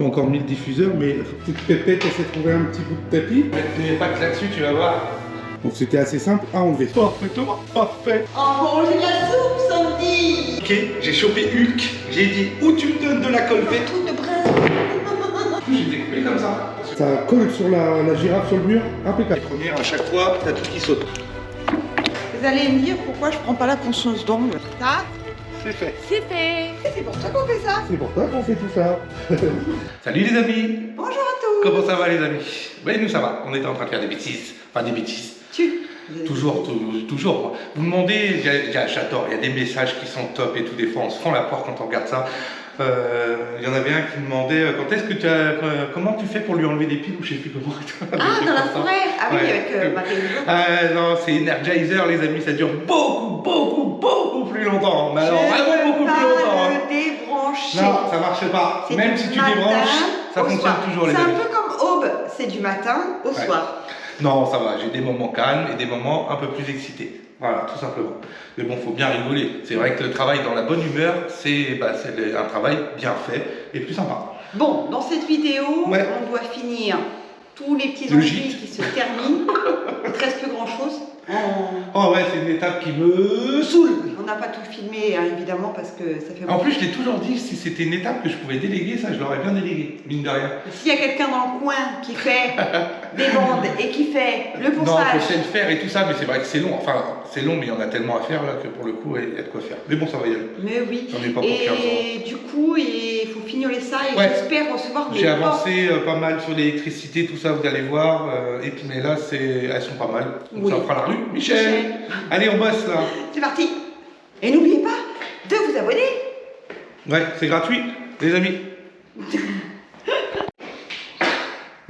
Encore mis le diffuseur, mais petite pépette, elle s'est trouvée un petit bout de tapis. Mets pas que là-dessus, tu vas voir. Donc c'était assez simple à enlever. Parfaitement, parfait. Oh, j'ai de la soupe, samedi. Ok, j'ai chopé Hulk. J'ai dit où tu me donnes de la colle Un verte. truc de prince. J'ai découpé comme ça. Ça colle sur la girafe sur le mur, impeccable. Première, à chaque fois, t'as tout qui saute. Vous allez me dire pourquoi je prends pas la conscience d'angle. Ça, C'est fait. C'est fait. c'est pour ça qu'on fait ça. C'est pour toi qu'on fait tout ça. Salut les amis. Bonjour à tous. Comment ça va les amis? Ben nous ça va. On était en train de faire des bêtises. Enfin des bêtises. Toujours. Vous demandez, j'adore, il y a des messages qui sont top et tout, des fois on se fend la poire quand on regarde ça. Il y en avait un qui demandait quand est-ce que tu as, comment tu fais pour lui enlever des piles ou je sais plus comment. Ah, dans la forêt. Ah oui, Ouais. avec Marie. Non, c'est Energizer les amis, ça dure beaucoup plus longtemps. Mais alors vraiment beaucoup plus longtemps. Hein. Débrancher. Non, ça marche pas. C'est Même du si tu matin débranches, ça au fonctionne soir. toujours les C'est amis. un peu comme Aube, c'est du matin au Ouais. soir. Non, ça va, j'ai des moments calmes et des moments un peu plus excités. Voilà, tout simplement. Mais bon, faut bien rigoler. C'est vrai que le travail dans la bonne humeur, c'est un travail bien fait et plus sympa. Bon, dans cette vidéo, Ouais. on doit finir tous les petits Le ennuis gîte. qui se terminent. Il ne te reste plus grand chose. Oh ouais, c'est une étape qui me saoule. On n'a pas tout filmé, hein, évidemment, parce que ça fait En plus, je l'ai toujours dit, si c'était une étape que je pouvais déléguer, ça, je l'aurais bien délégué, mine de rien. S'il y a quelqu'un dans le coin qui fait des bandes et qui fait le Non, ponçage, je sais le faire et tout ça, mais c'est vrai que c'est long. Enfin, c'est long, mais il y en a tellement à faire là que pour le coup, il y a de quoi faire. Mais bon, ça va y aller. mais oui. J'en ai pas pour 15 ans. Et du coup, il faut fignoler ça et Ouais. j'espère recevoir des J'ai portes. avancé pas mal sur l'électricité, tout ça, vous allez voir. Et puis, mais là, elles sont pas mal. Donc Oui. ça fera la rue. Michel. Allez, on bosse là. C'est parti. Et n'oubliez pas de vous abonner. Ouais, c'est gratuit, les amis.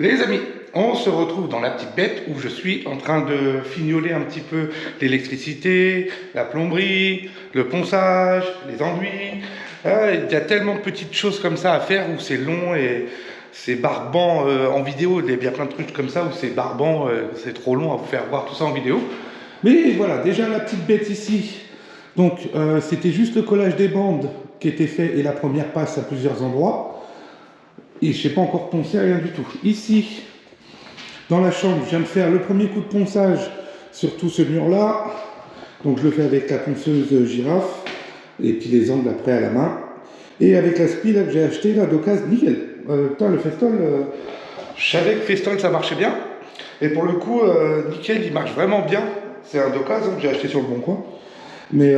Les amis, on se retrouve dans la petite bête où je suis en train de fignoler un petit peu l'électricité, la plomberie, le ponçage, les enduits. Il y a tellement de petites choses comme ça à faire où c'est long et c'est barbant en vidéo. Il y a bien plein de trucs comme ça où c'est barbant, c'est trop long à vous faire voir tout ça en vidéo. Mais voilà, déjà la petite bête ici. Donc c'était juste le collage des bandes qui était fait et la première passe à plusieurs endroits. Et je n'ai pas encore poncé, rien du tout. Ici, dans la chambre, je viens de faire le premier coup de ponçage sur tout ce mur-là. Donc je le fais avec la ponceuse girafe et puis les angles après à la main. Et avec la spi là, que j'ai acheté là d'occasion, nickel. Putain, le Festool. Je savais que Festool ça marchait bien. Et pour le coup, nickel, il marche vraiment bien. C'est un d'occasion que j'ai acheté sur le bon coin. Mais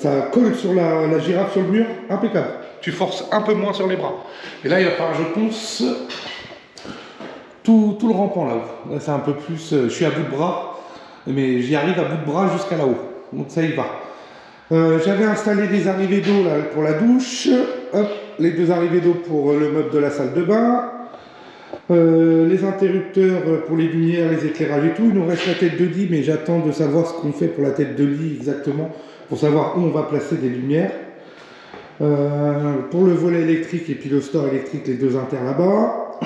ça colle sur la girafe sur le mur, impeccable. Tu forces un peu moins sur les bras. Et là, il va falloir que je ponce tout le rampant là-haut. Là, c'est un peu plus. Je suis à bout de bras, mais j'y arrive à bout de bras jusqu'à là-haut. Donc ça y va. J'avais installé des arrivées d'eau là pour la douche. Hop, les deux arrivées d'eau pour le meuble de la salle de bain. Les interrupteurs pour les lumières, les éclairages et tout. Il nous reste la tête de lit, mais j'attends de savoir ce qu'on fait pour la tête de lit exactement, pour savoir où on va placer des lumières. Pour le volet électrique et puis le store électrique, les deux inter là-bas.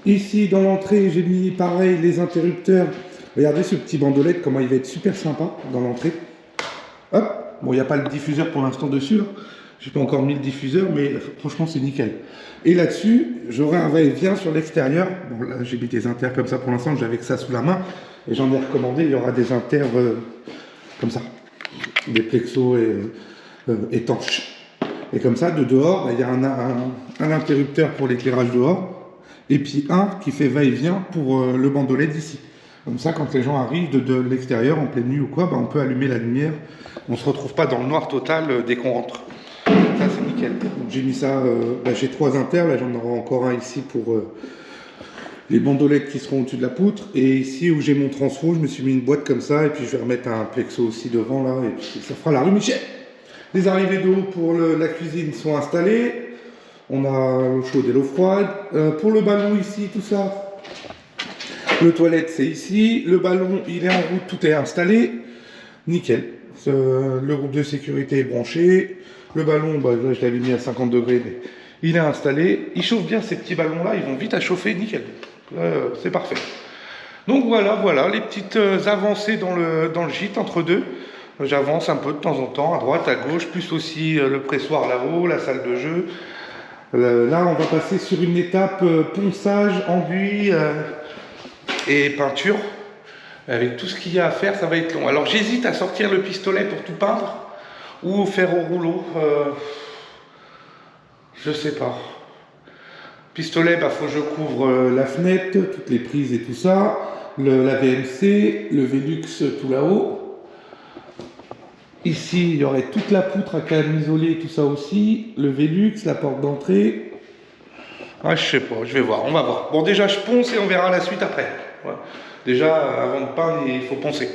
Ici, dans l'entrée, j'ai mis pareil les interrupteurs. Regardez ce petit bandelet, comment il va être super sympa dans l'entrée. Hop, bon, il n'y a pas le diffuseur pour l'instant dessus, là. J'ai pas encore mis le diffuseur, mais franchement, c'est nickel. Et là-dessus, j'aurai un va-et-vient sur l'extérieur. Bon, là, j'ai mis des inters comme ça pour l'instant, j'avais que ça sous la main. Et j'en ai recommandé, il y aura des inters comme ça. Des plexos étanches. Et comme ça, de dehors, il y a un interrupteur pour l'éclairage dehors. Et puis un qui fait va-et-vient pour le bandelet d'ici. Comme ça, quand les gens arrivent de l'extérieur, en pleine nuit ou quoi, on peut allumer la lumière. On ne se retrouve pas dans le noir total dès qu'on rentre. Ça, c'est nickel. J'ai mis ça, j'ai 3 inters, là j'en aurai encore un ici pour les bandolettes qui seront au-dessus de la poutre. Et ici où j'ai mon transfo, je me suis mis une boîte comme ça, et puis je vais remettre un plexo aussi devant là, et puis ça fera la rue Michel. Les arrivées d'eau pour la cuisine sont installées. On a l'eau chaude et l'eau froide. Pour le ballon ici, tout ça. Le toilette c'est ici. Le ballon il est en route, tout est installé. Nickel. Le groupe de sécurité est branché. Le ballon, là je l'avais mis à 50 degrés, mais il est installé. Il chauffe bien ces petits ballons là, ils vont vite à chauffer, nickel. C'est parfait. Donc voilà les petites avancées dans le gîte entre deux. J'avance un peu de temps en temps, à droite, à gauche, plus aussi le pressoir là-haut, la salle de jeu. Là, on va passer sur une étape ponçage, enduit et peinture. Avec tout ce qu'il y a à faire, ça va être long. Alors j'hésite à sortir le pistolet pour tout peindre ou faire au rouleau. Je sais pas. Pistolet, bah faut que je couvre la fenêtre, toutes les prises et tout ça. La VMC, le Velux tout là-haut. Ici, il y aurait toute la poutre à calme isolé, tout ça aussi. Le Velux, la porte d'entrée. Ah, je sais pas, je vais voir, on va voir. Bon, déjà, je ponce et on verra la suite après. Ouais. Déjà, avant de peindre, il faut poncer.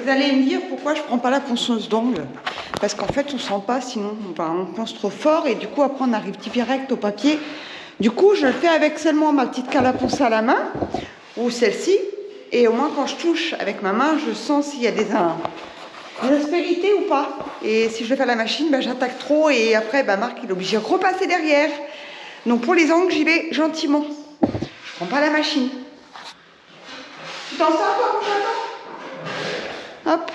Vous allez me dire pourquoi je prends pas la ponceuse d'ongles. Parce qu'en fait, on sent pas, sinon on ponce trop fort et du coup, après, on arrive direct au papier. Du coup, je le fais avec seulement ma petite canne à poncer à la main, ou celle-ci. Et au moins, quand je touche avec ma main, je sens s'il y a des aspérités ou pas. Et si je le fais à la machine, ben, j'attaque trop et après, ben, Marc, il est obligé de repasser derrière. Donc pour les angles, j'y vais gentiment. Je prends pas la machine. Tu t'en sors toi, mon chaton ? Hop.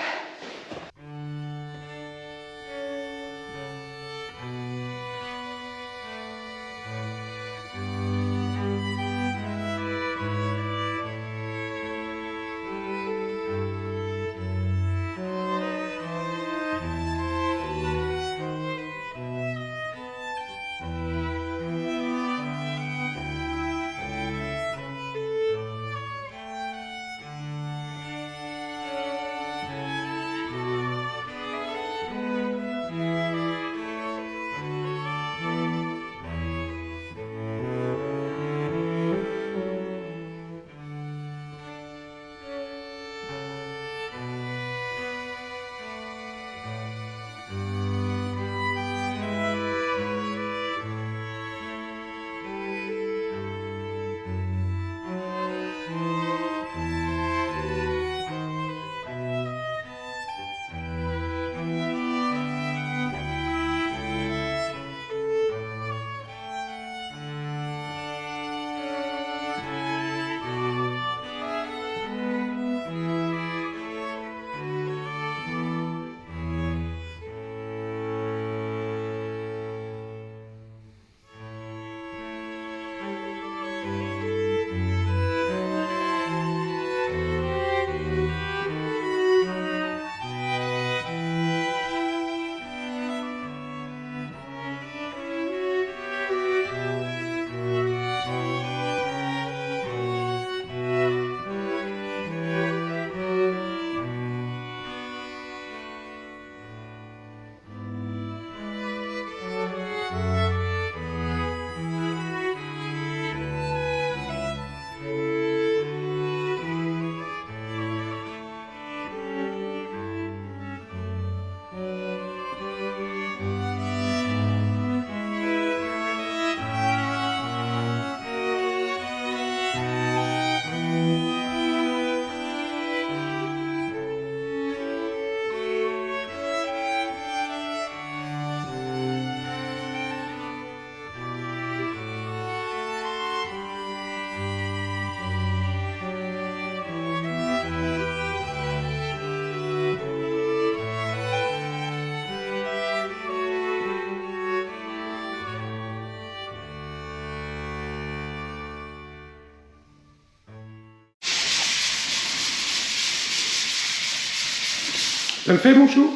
Ça le fait, mon chou?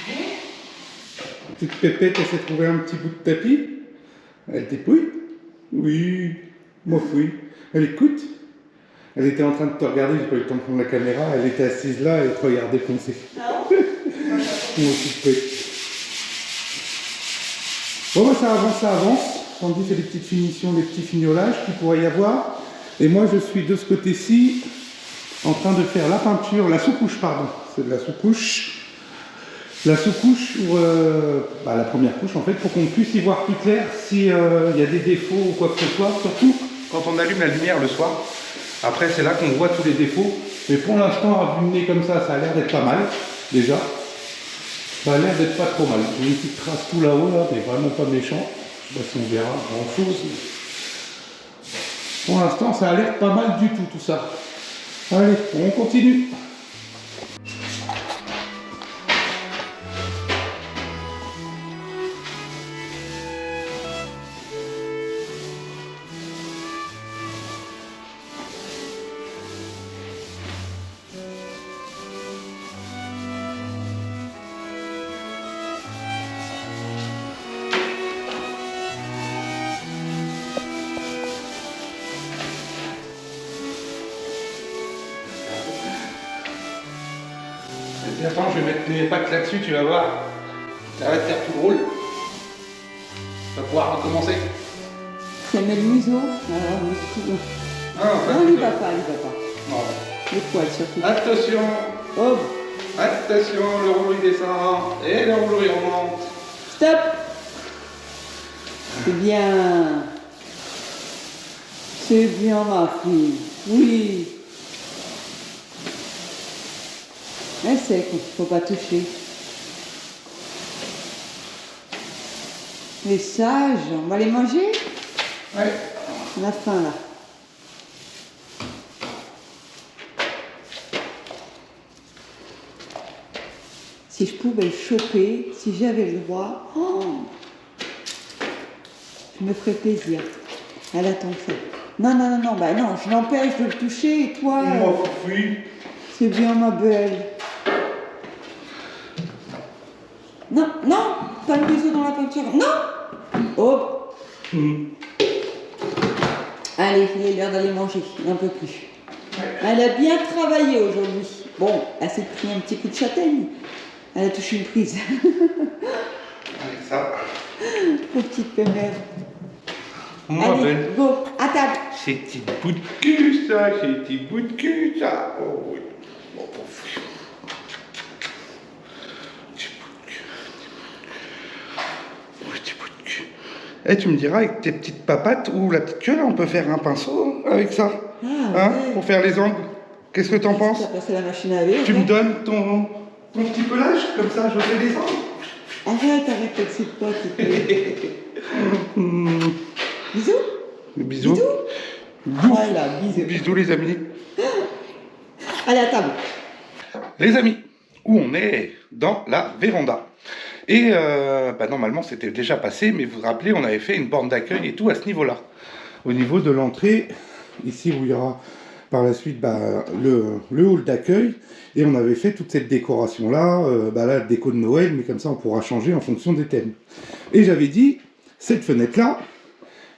Ouais. Petite pépette, elle s'est trouvée un petit bout de tapis. Elle dépouille? Oui, mon oui. Elle écoute. Elle était en train de te regarder, j'ai pas eu le temps de prendre la caméra. Elle était assise là et elle te regardait poncer. Ah Mon petit peu. Bon, bah, ça avance. Sandy fait des petites finitions, des petits fignolages qu'il pourrait y avoir. Et moi, je suis de ce côté-ci en train de faire la peinture, la sous-couche, pardon. C'est de la sous-couche. La sous-couche, la première couche en fait, pour qu'on puisse y voir plus clair s'il y a des défauts ou quoi que ce soit, surtout quand on allume la lumière le soir. Après, c'est là qu'on voit tous les défauts. Mais pour l'instant, à vue de nez comme ça a l'air d'être pas mal, déjà. Ça a l'air d'être pas trop mal. J'ai une petite trace tout là-haut, là, mais vraiment pas méchant. Je sais pas si on verra grand-chose. Pour l'instant, ça a l'air pas mal du tout, tout ça. Allez, on continue. Attends, je vais mettre mes pattes là-dessus, tu vas voir. Ça va te faire tout drôle. Tu vas pouvoir recommencer. Ça met le museau. Alors, non, il va pas, il va pas. Non. Les poils surtout. Attention. Oh. Attention, le rouleau il descend. Et le rouleau il remonte. Stop. C'est bien. C'est bien, ma fille. Oui. Elle sait qu'il ne faut pas toucher. Les sages, on va les manger? Ouais. On a faim là. Si je pouvais le choper, si j'avais le droit, je me ferais plaisir. Elle attend ça. Non, non, non, non, bah non, je l'empêche de le toucher et toi. Oui. C'est bien, ma belle. Non, non, pas le museau dans la peinture. Non. Oh. Allez, il est l'heure d'aller manger. Il n'en peut plus. Elle a bien travaillé aujourd'hui. Bon, elle s'est pris un petit coup de châtaigne. Elle a touché une prise. Avec ça. Petite mère. Moi, allez, belle. go, à table. C'est petit bout de cul, ça. C'est petit bout de cul, ça. Oh oui. Bon, et tu me diras, avec tes petites papates ou la petite queue, là, on peut faire un pinceau avec ça. Ah, hein, ouais. pour faire les angles. Qu'est-ce que t'en penses? Tu as passé la machine à laver. Tu me donnes ton petit pelage, comme ça, je fais les angles. Arrête avec cette pote. Bisous. Bisous. Bisous. Voilà, bisous. Bisous, les amis. Allez, à table. Les amis, où on est? Dans la véranda. Et normalement c'était déjà passé, mais vous vous rappelez, on avait fait une borne d'accueil et tout à ce niveau-là. Au niveau de l'entrée, ici où il y aura par la suite le hall d'accueil, et on avait fait toute cette décoration-là, la déco de Noël, mais comme ça on pourra changer en fonction des thèmes. Et j'avais dit, cette fenêtre-là,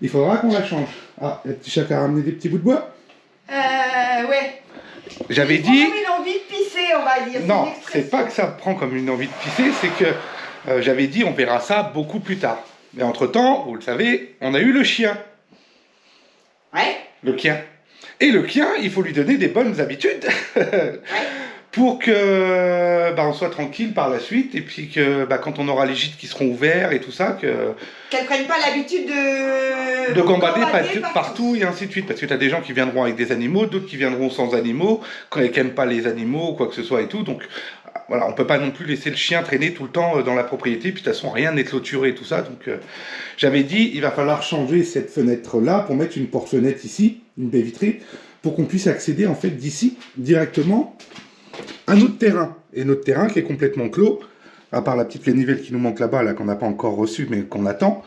il faudra qu'on la change. Ah, le petit chat qui a ramené des petits bouts de bois. Ouais. J'avais dit... On a une envie de pisser, on va dire. Non, c'est pas que ça prend comme une envie de pisser, c'est que j'avais dit on verra ça beaucoup plus tard. Mais entre-temps, vous le savez, on a eu le chien. Ouais. Le chien. Et le chien, il faut lui donner des bonnes habitudes pour que on soit tranquille par la suite et puis que quand on aura les gîtes qui seront ouverts et tout ça, qu'elle prenne pas l'habitude de gambader partout et ainsi de suite. Parce que tu as des gens qui viendront avec des animaux, d'autres qui viendront sans animaux, qui n'aiment pas les animaux ou quoi que ce soit et tout. Donc voilà, on peut pas non plus laisser le chien traîner tout le temps dans la propriété, puis de toute façon rien n'est clôturé et tout ça. Donc j'avais dit, il va falloir changer cette fenêtre-là pour mettre une porte-fenêtre ici, une baie vitrée, pour qu'on puisse accéder en fait d'ici directement à notre terrain. Et notre terrain qui est complètement clos, à part la petite canivelle qui nous manque là-bas, là, qu'on n'a pas encore reçue, mais qu'on attend.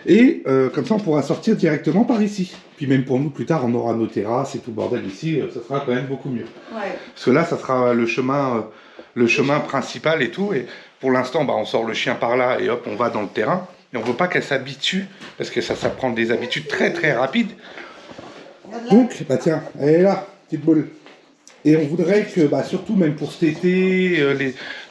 Et comme ça, on pourra sortir directement par ici. Puis même pour nous, plus tard, on aura nos terrasses et tout le bordel ici, ça sera quand même beaucoup mieux. Ouais. Parce que là, ça sera le chemin le chemin principal et tout. Et pour l'instant, bah, on sort le chien par là et hop, on va dans le terrain. Et on veut pas qu'elle s'habitue, parce que ça prend des habitudes très très rapides. Donc, bah tiens, elle est là, petite boule. Et on voudrait que, bah, surtout même pour cet été,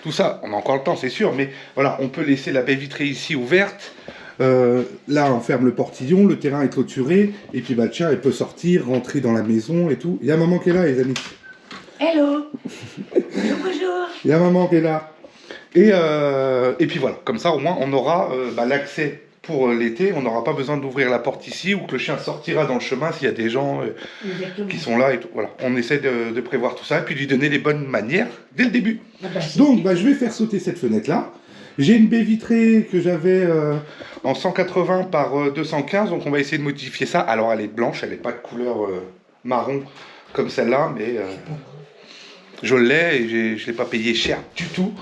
tout ça, on a encore le temps, c'est sûr, mais voilà, on peut laisser la baie vitrée ici ouverte. Là, on ferme le portillon, le terrain est clôturé, et puis bah, le chien, elle peut sortir, rentrer dans la maison et tout. Il y a maman qui est là, les amis. Hello. Bonjour. Il y a maman qui est là. Et puis voilà, comme ça, au moins, on aura l'accès pour l'été. On n'aura pas besoin d'ouvrir la porte ici, ou que le chien sortira dans le chemin s'il y a des gens qui sont là et tout. Voilà, on essaie de prévoir tout ça, et puis lui donner les bonnes manières dès le début. Donc, bah, je vais faire sauter cette fenêtre-là. J'ai une baie vitrée que j'avais en 180 par 215, donc on va essayer de modifier ça. Alors elle est blanche, elle n'est pas de couleur marron comme celle-là, mais je l'ai et je ne l'ai pas payé cher du tout.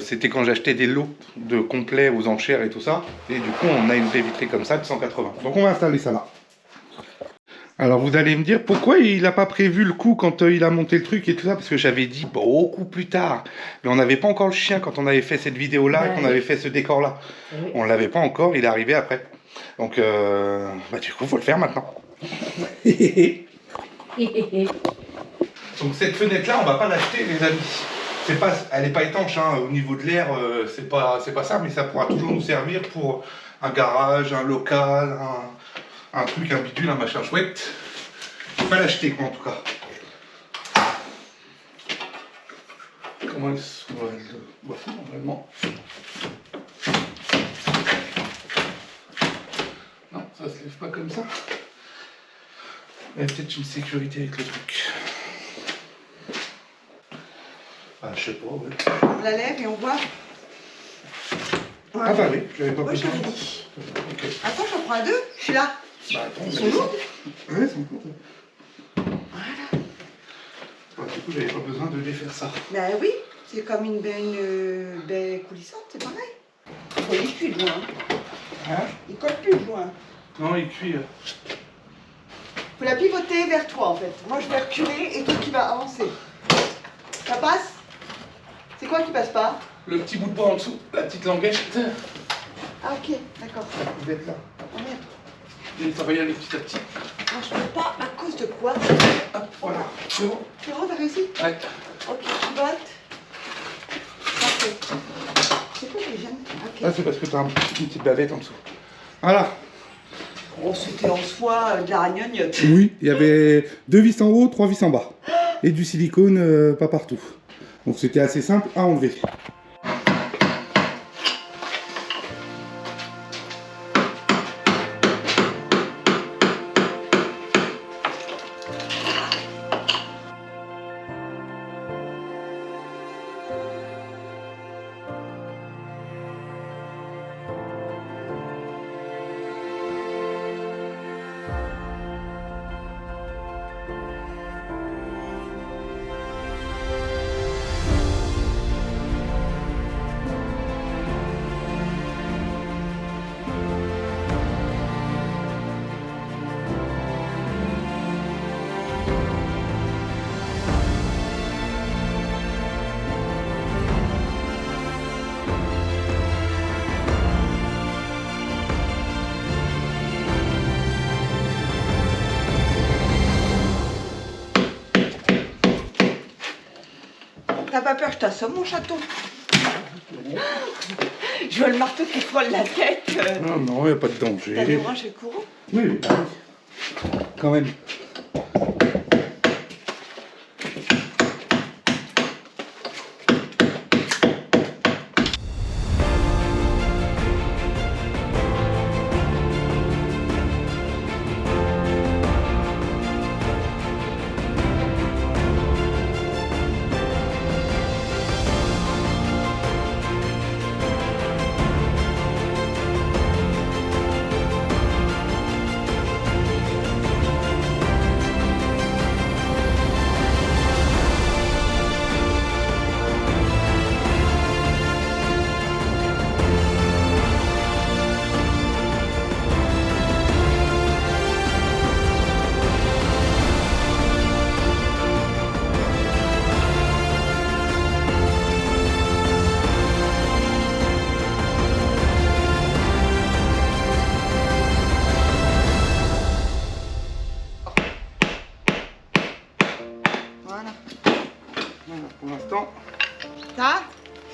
C'était quand j'achetais des lots de complets aux enchères et tout ça. Et du coup, on a une baie vitrée comme ça de 180. Donc on va installer ça là. Alors vous allez me dire pourquoi il n'a pas prévu le coup quand il a monté le truc et tout ça, parce que j'avais dit beaucoup plus tard, mais on n'avait pas encore le chien quand on avait fait cette vidéo là et qu'on avait fait ce décor là. Oui. On l'avait pas encore, il est arrivé après. Donc du coup faut le faire maintenant. Donc cette fenêtre là on va pas l'acheter les amis. Elle n'est pas étanche hein, au niveau de l'air, c'est pas ça, mais ça pourra toujours nous servir pour un garage, un local, un truc, un bidule, un machin chouette. Je vais pas l'acheter quoi en tout cas. Comment elle se voit normalement? Non, ça se lève pas comme ça. Il y a peut-être une sécurité avec le truc. Ah, je sais pas, ouais. On la lève et on voit. Ah bah oui, je l'avais pas Moi, je besoin. l'avais dit. Ok. Attends, j'en prends un deux. Je suis là. Bah attends, Ils on sont va lourds. descendre. Ouais, ils sont courts. Voilà. Bah, du coup, j'avais pas besoin de les faire ça. Ben oui, c'est comme une baie coulissante, c'est pareil. Oh, il cuit le joint. Hein? Il colle plus le joint. Non, il cuit. Faut la pivoter vers toi en fait. Moi je vais reculer et toi qui vas avancer. Ça passe? C'est quoi qui passe pas? Le petit bout de bois en dessous, la petite languette. Ah ok, d'accord. Vous êtes là. Oh merde. Et ça va y aller petit à petit. Non, je peux pas. À cause de quoi? Hop, voilà. C'est bon. C'est bon, t'as réussi? Ouais. Ok, pivote. Parfait. C'est quoi les gènes? Ok. Là, c'est parce que t'as une petite bavette en dessous. Voilà. Oh, c'était en soi de la ragnognotte. Oui, il y avait 2 vis en haut, 3 vis en bas. Et du silicone pas partout. Donc c'était assez simple à enlever. T'as pas peur, je t'assomme mon chaton. Je vois le marteau qui frôle la tête. Non, non, il n'y a pas de T'as danger. débranché le courant? Oui, oui, bah oui. Quand même.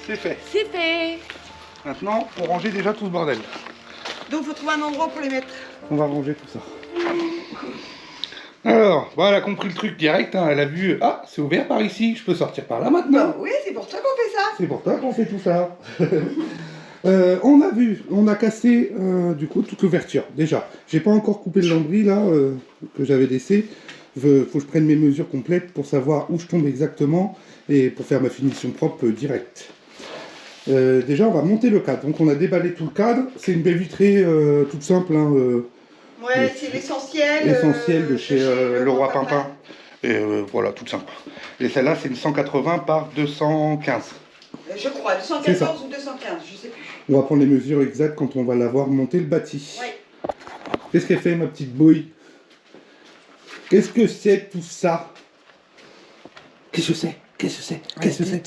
c'est fait. C'est fait. Maintenant, on rangeait déjà tout ce bordel. Donc il faut trouver un endroit pour les mettre. On va ranger tout ça. Alors, bon, elle a compris le truc direct, hein. Elle a vu, ah, c'est ouvert par ici, je peux sortir par là maintenant. Oui, c'est pour ça qu'on fait ça. C'est pour ça qu'on fait tout ça. On a cassé du coup toute l'ouverture. Déjà, j'ai pas encore coupé le lambris là que j'avais laissé. Faut que je prenne mes mesures complètes pour savoir où je tombe exactement et pour faire ma finition propre directe. Déjà, on va monter le cadre. Donc, on a déballé tout le cadre. C'est une baie vitrée toute simple. Hein, Ouais, c'est l'essentiel. Essentiel de chez Leroy Pimpin. Et voilà, tout simple. Et celle-là, c'est une 180 par 215. Je crois, C'est ça. 214 ou 215, je sais plus. On va prendre les mesures exactes quand on va l'avoir monté le bâti. Ouais. Qu'est-ce qu'elle fait, ma petite bouille? Qu'est-ce que c'est tout ça? Qu'est-ce que c'est? Qu'est-ce que c'est? Qu'est-ce que c'est?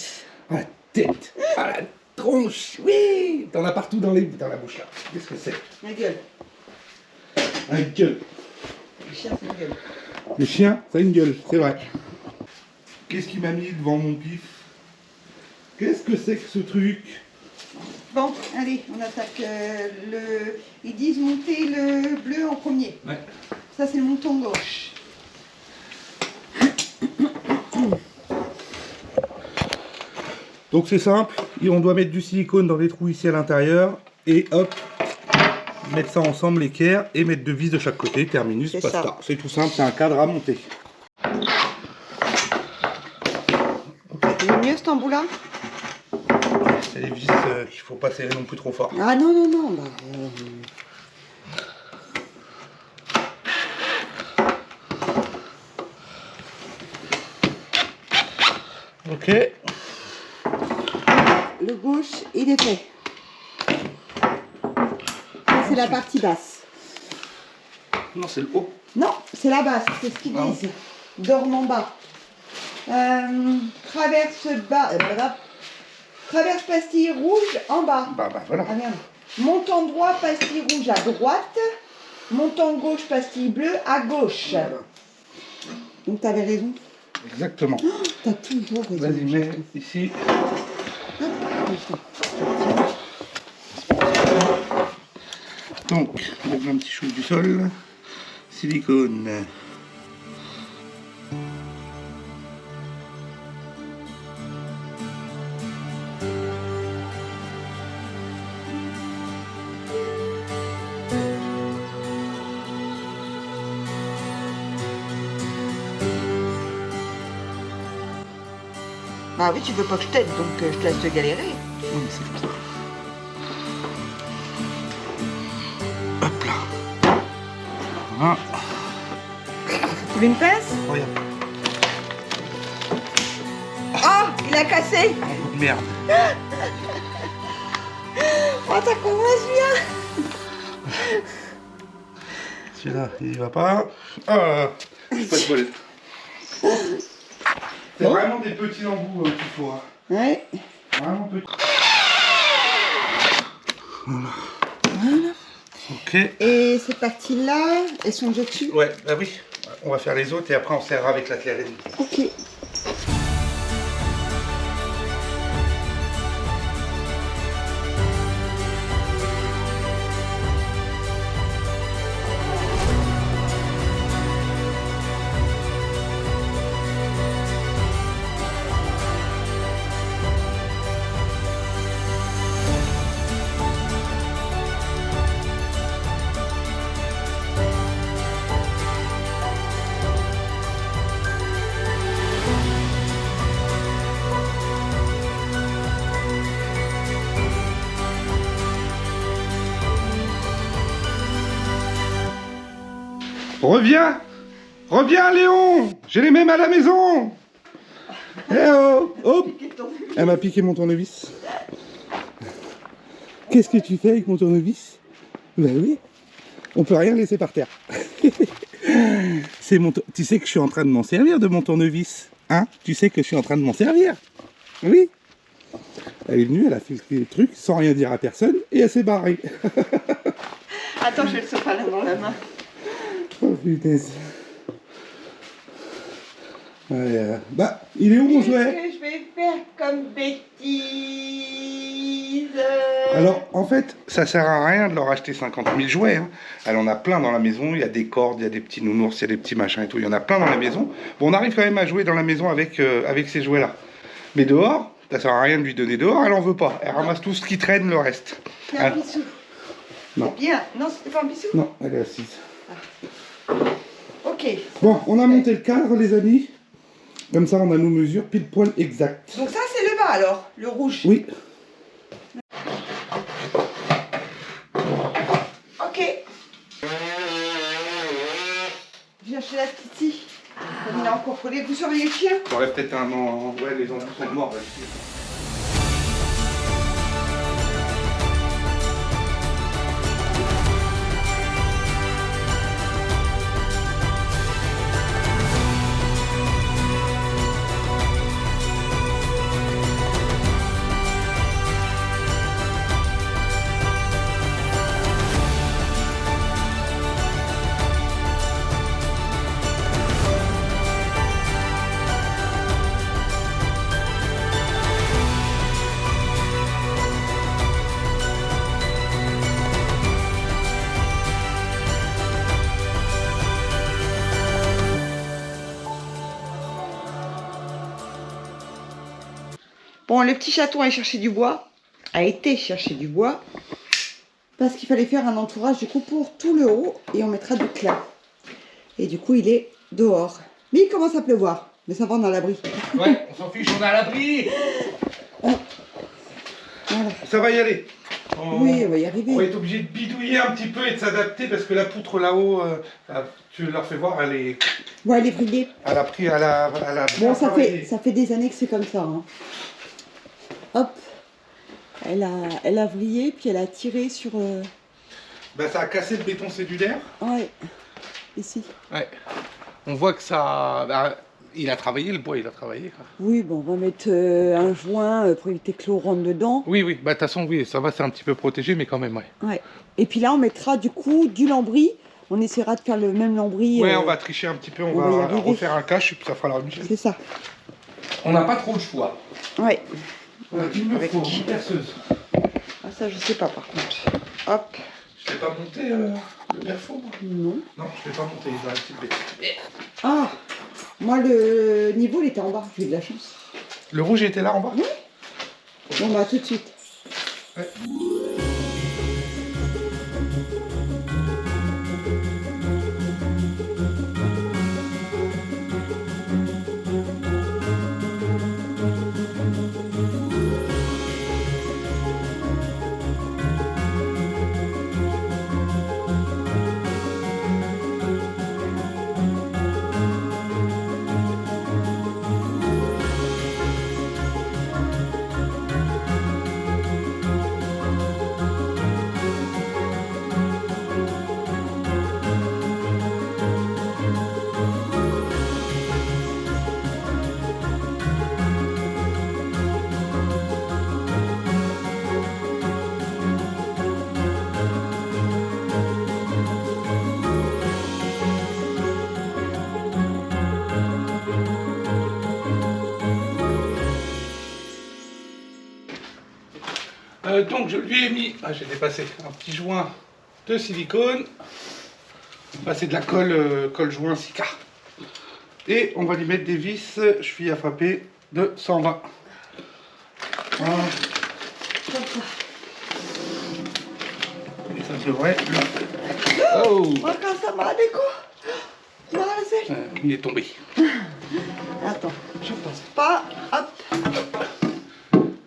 Ah, la tête! Ah, la tronche! Oui! T'en as partout dans la bouche là. Qu'est-ce que c'est? La gueule. Un gueule. Le chien, c'est une gueule. Le chien, ça a une gueule, c'est vrai. Qu'est-ce qui m'a mis devant mon pif? Qu'est-ce que c'est que ce truc? Bon, allez, on attaque Ils disent monter le bleu en premier. Ouais. Ça, c'est le montant gauche. Donc c'est simple, et on doit mettre du silicone dans les trous ici à l'intérieur, et hop, mettre ça ensemble l'équerre, et mettre deux vis de chaque côté, terminus, C'est basta. ça. C'est tout simple, c'est un cadre à monter. Il est mieux cet embout-là? C'est les vis qu'il faut pas serrer non plus trop fort. Ah non, non, non. Bah, Ok. le gauche, il est fait. Ça, c'est la partie basse. Non, c'est le haut. Non, c'est la basse, c'est ce qu'ils Ah. disent. Dorme en bas. Traverse bas. Traverse pastille rouge en bas. Bah voilà. Ah merde. Montant droit, pastille rouge à droite. Montant gauche, pastille bleue à gauche. Voilà. Donc t'avais raison. Exactement. T'as toujours raison. Vas-y, mets ici. Donc, on met un petit chou du sol. Silicone. Bah oui, tu veux pas que je t'aide, donc je te laisse te galérer. Oui, mais c'est comme ça. Hop là. Voilà. Tu veux une pince? Regarde. Ah, il a cassé. Un coup de merde. Oh, ça commence bien. Celui-là, il va pas. Ah, c'est pas de bolette. C'est vraiment des petits embouts qu'il faut. Hein. Ouais. Vraiment petits. Voilà. Voilà. Ok. Et ces parties-là, elles sont déjà dessus? Ouais, bah oui. On va faire les autres et après on serrera avec la clairette. Ok. Reviens! Reviens, Léon! J'ai les mêmes à la maison! Eh oh, hop. Elle m'a piqué mon tournevis. Qu'est-ce que tu fais avec mon tournevis? Ben oui, on peut rien laisser par terre. C'est mon tu sais que je suis en train de m'en servir de mon tournevis. Hein? Tu sais que je suis en train de m'en servir. Oui. Elle est venue, elle a fait le truc sans rien dire à personne et elle s'est barrée. Attends, je vais le sopalin dans la main. Oh punaise. Ouais, bah, il est où mon jouet? Qu'est-ce que je vais faire comme bêtise? Alors, en fait, ça sert à rien de leur acheter 50 000 jouets. Hein. Elle en a plein dans la maison. Il y a des cordes, il y a des petits nounours, il y a des petits machins et tout. Il y en a plein dans la maison. Bon, on arrive quand même à jouer dans la maison avec ces jouets-là. Mais dehors, ça sert à rien de lui donner dehors. Elle en veut pas. Elle ramasse tout ce qui traîne, le reste. C'est un bisou. Non. C'est bien. Non, c'était pas un bisou. Non, elle est assise. Ok. Bon, on a monté le cadre, les amis. Comme ça, on a nos mesures pile poil exactes. Donc ça, c'est le bas alors, le rouge. Oui. Ok. Je viens chez la Titi. Comme il a encore collé. Vous surveillez le chien? J'aurais peut-être un an. Ouais, les embouts sont morts. Là, Bon, le petit chaton a cherché du bois. A été chercher du bois. Parce qu'il fallait faire un entourage du coup pour tout le haut. Et on mettra du clair. Et du coup, il est dehors. Mais il commence à pleuvoir. Mais ça va, on est à l'abri. ouais, on s'en fiche, on est à l'abri. Voilà. Ça va y aller. Oui, on va y arriver. On va être obligé de bidouiller un petit peu et de s'adapter parce que la poutre là-haut, tu leur fais voir, elle est. Ouais, elle est brillée. Elle a pris, elle a Bon, bien travaillé. ça fait des années que c'est comme ça. Hein. Hop. Elle a vrillé, puis elle a tiré sur... Ben, ça a cassé le béton cellulaire. Ouais. Ici. Ouais. On voit que ça. Ben, il a travaillé le bois, il a travaillé. Quoi. Oui, bon, on va mettre un joint pour éviter que l'eau rentre dedans. Oui, oui. Bah, de toute façon, oui, ça va, c'est un petit peu protégé, mais quand même, ouais. Ouais. Et puis là, on mettra du coup du lambris. On essaiera de faire le même lambris. Ouais, on va tricher un petit peu, on va y va arriver. refaire un cache et puis ça fera la Michel. C'est ça. On n'a pas trop le choix. Ouais. Il me Avec faut qui une perceuse. Ah, ça, je sais pas par contre. Hop. Je vais pas monter le perfo, moi. Non. Non, je vais pas monter, il va rester bête. Ah, moi, le niveau, il était en bas. J'ai eu de la chance. Le rouge était là en bas. Oui. Bon, bah, tout de suite. Ouais. Donc je lui ai mis, j'ai dépassé, un petit joint de silicone. Là c'est de la colle joint Sika. Et on va lui mettre des vis chevilles à frapper de 120. Voilà. Comme ça. Et ça devrait le... Oh, Oh, quand ça m'a déco. Non, la selle. il est tombé. Attends, je pense pas. Hop.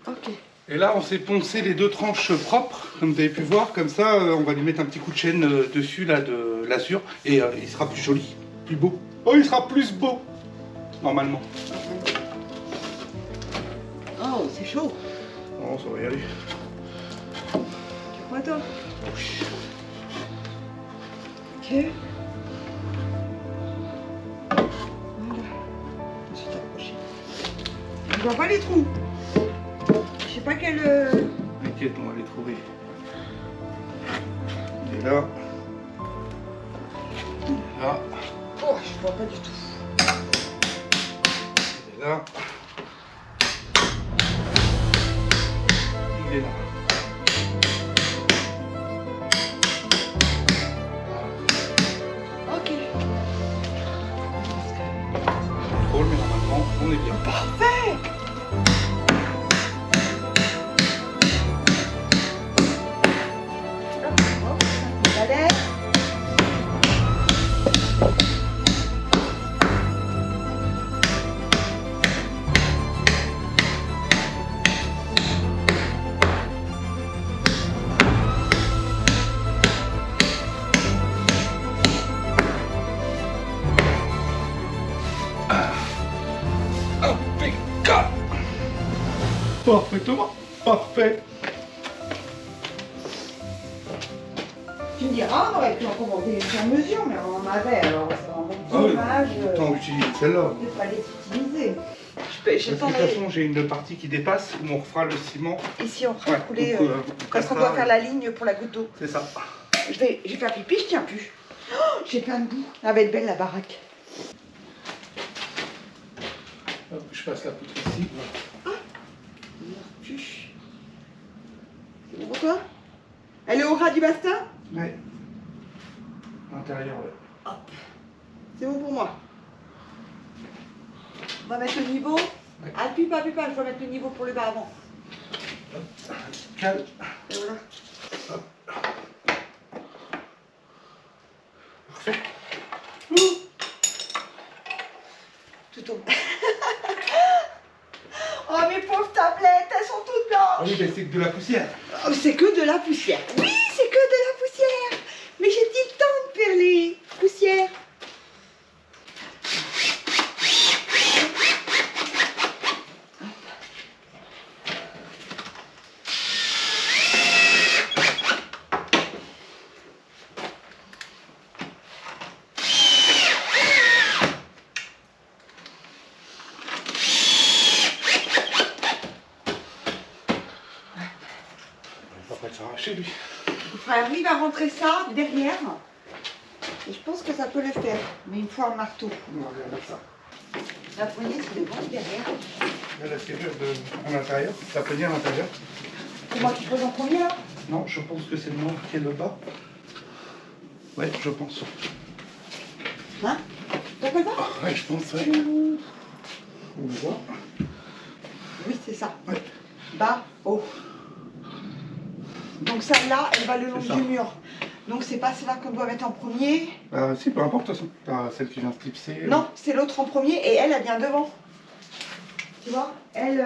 Ok. Et là on s'est poncé les deux tranches propres, comme vous avez pu voir, comme ça on va lui mettre un petit coup de chaîne dessus là de l'azur et il sera plus joli, plus beau. Oh, il sera plus beau, normalement. Oh, c'est chaud. Oh, ça va y aller. Tu crois, toi? Oui. Ok. Voilà. Je vais t'approcher. Je vois pas les trous. Je sais pas quel... T'inquiète, on va les trouver. Il est là. Il est là. Oh, je vois pas du tout. Il est là. Il est là. parfait. Hop, ça balai. Impeccable. Parfaitement parfait. Tu me diras, on aurait pu en commander une sur mesure, mais on en avait, alors c'est vraiment Ah oui, dommage autant utiliser celle-là. de ne pas les utiliser. De toute façon, j'ai une partie qui dépasse où on refera le ciment. Ici, on fera Ouais, couler, donc, parce qu'on doit faire la ligne pour la goutte d'eau. C'est ça. Je vais faire pipi, je tiens plus. Oh, j'ai plein de boue. Elle va être belle, la baraque. Hop, je passe la poutre ici. C'est bon pour toi? Elle est au ras du bastin? Ouais. L'intérieur, ouais. C'est bon pour moi. On va mettre le niveau. Ouais. Appuie pas, je vais mettre le niveau pour le bas avant. Calme. Et voilà. Parfait. Tout tombe. Oh mes pauvres tablettes, elles sont toutes Ah blanches. oui, mais c'est que de la poussière. Oh, c'est que de la poussière. Oui, c'est que de la poussière. Mais j'ai-t-il le temps de faire les poussières? Il va pas s'arracher, lui. Il faudrait arriver à rentrer ça derrière. Et je pense que ça peut le faire. Mais il me faut un marteau. On va regarder ça. La poignée, c'est devant ou derrière? Là, la serrure à l'intérieur, la poignée à l'intérieur. C'est moi qui pose en premier là? Non, je pense que c'est le noir qui est le bas. Ouais, je pense. Hein? T'appelles pas? Ouais, je pense, ouais. On le voit. Oui, c'est ça. Ouais. Bas, haut. Donc celle-là, elle va le long C'est ça. du mur. Donc c'est pas celle-là qu'on doit mettre en premier. Si, peu importe, de toute façon. T'as celle qui vient se clipser. Non, c'est l'autre en premier et elle, elle vient devant. Tu vois? Elle,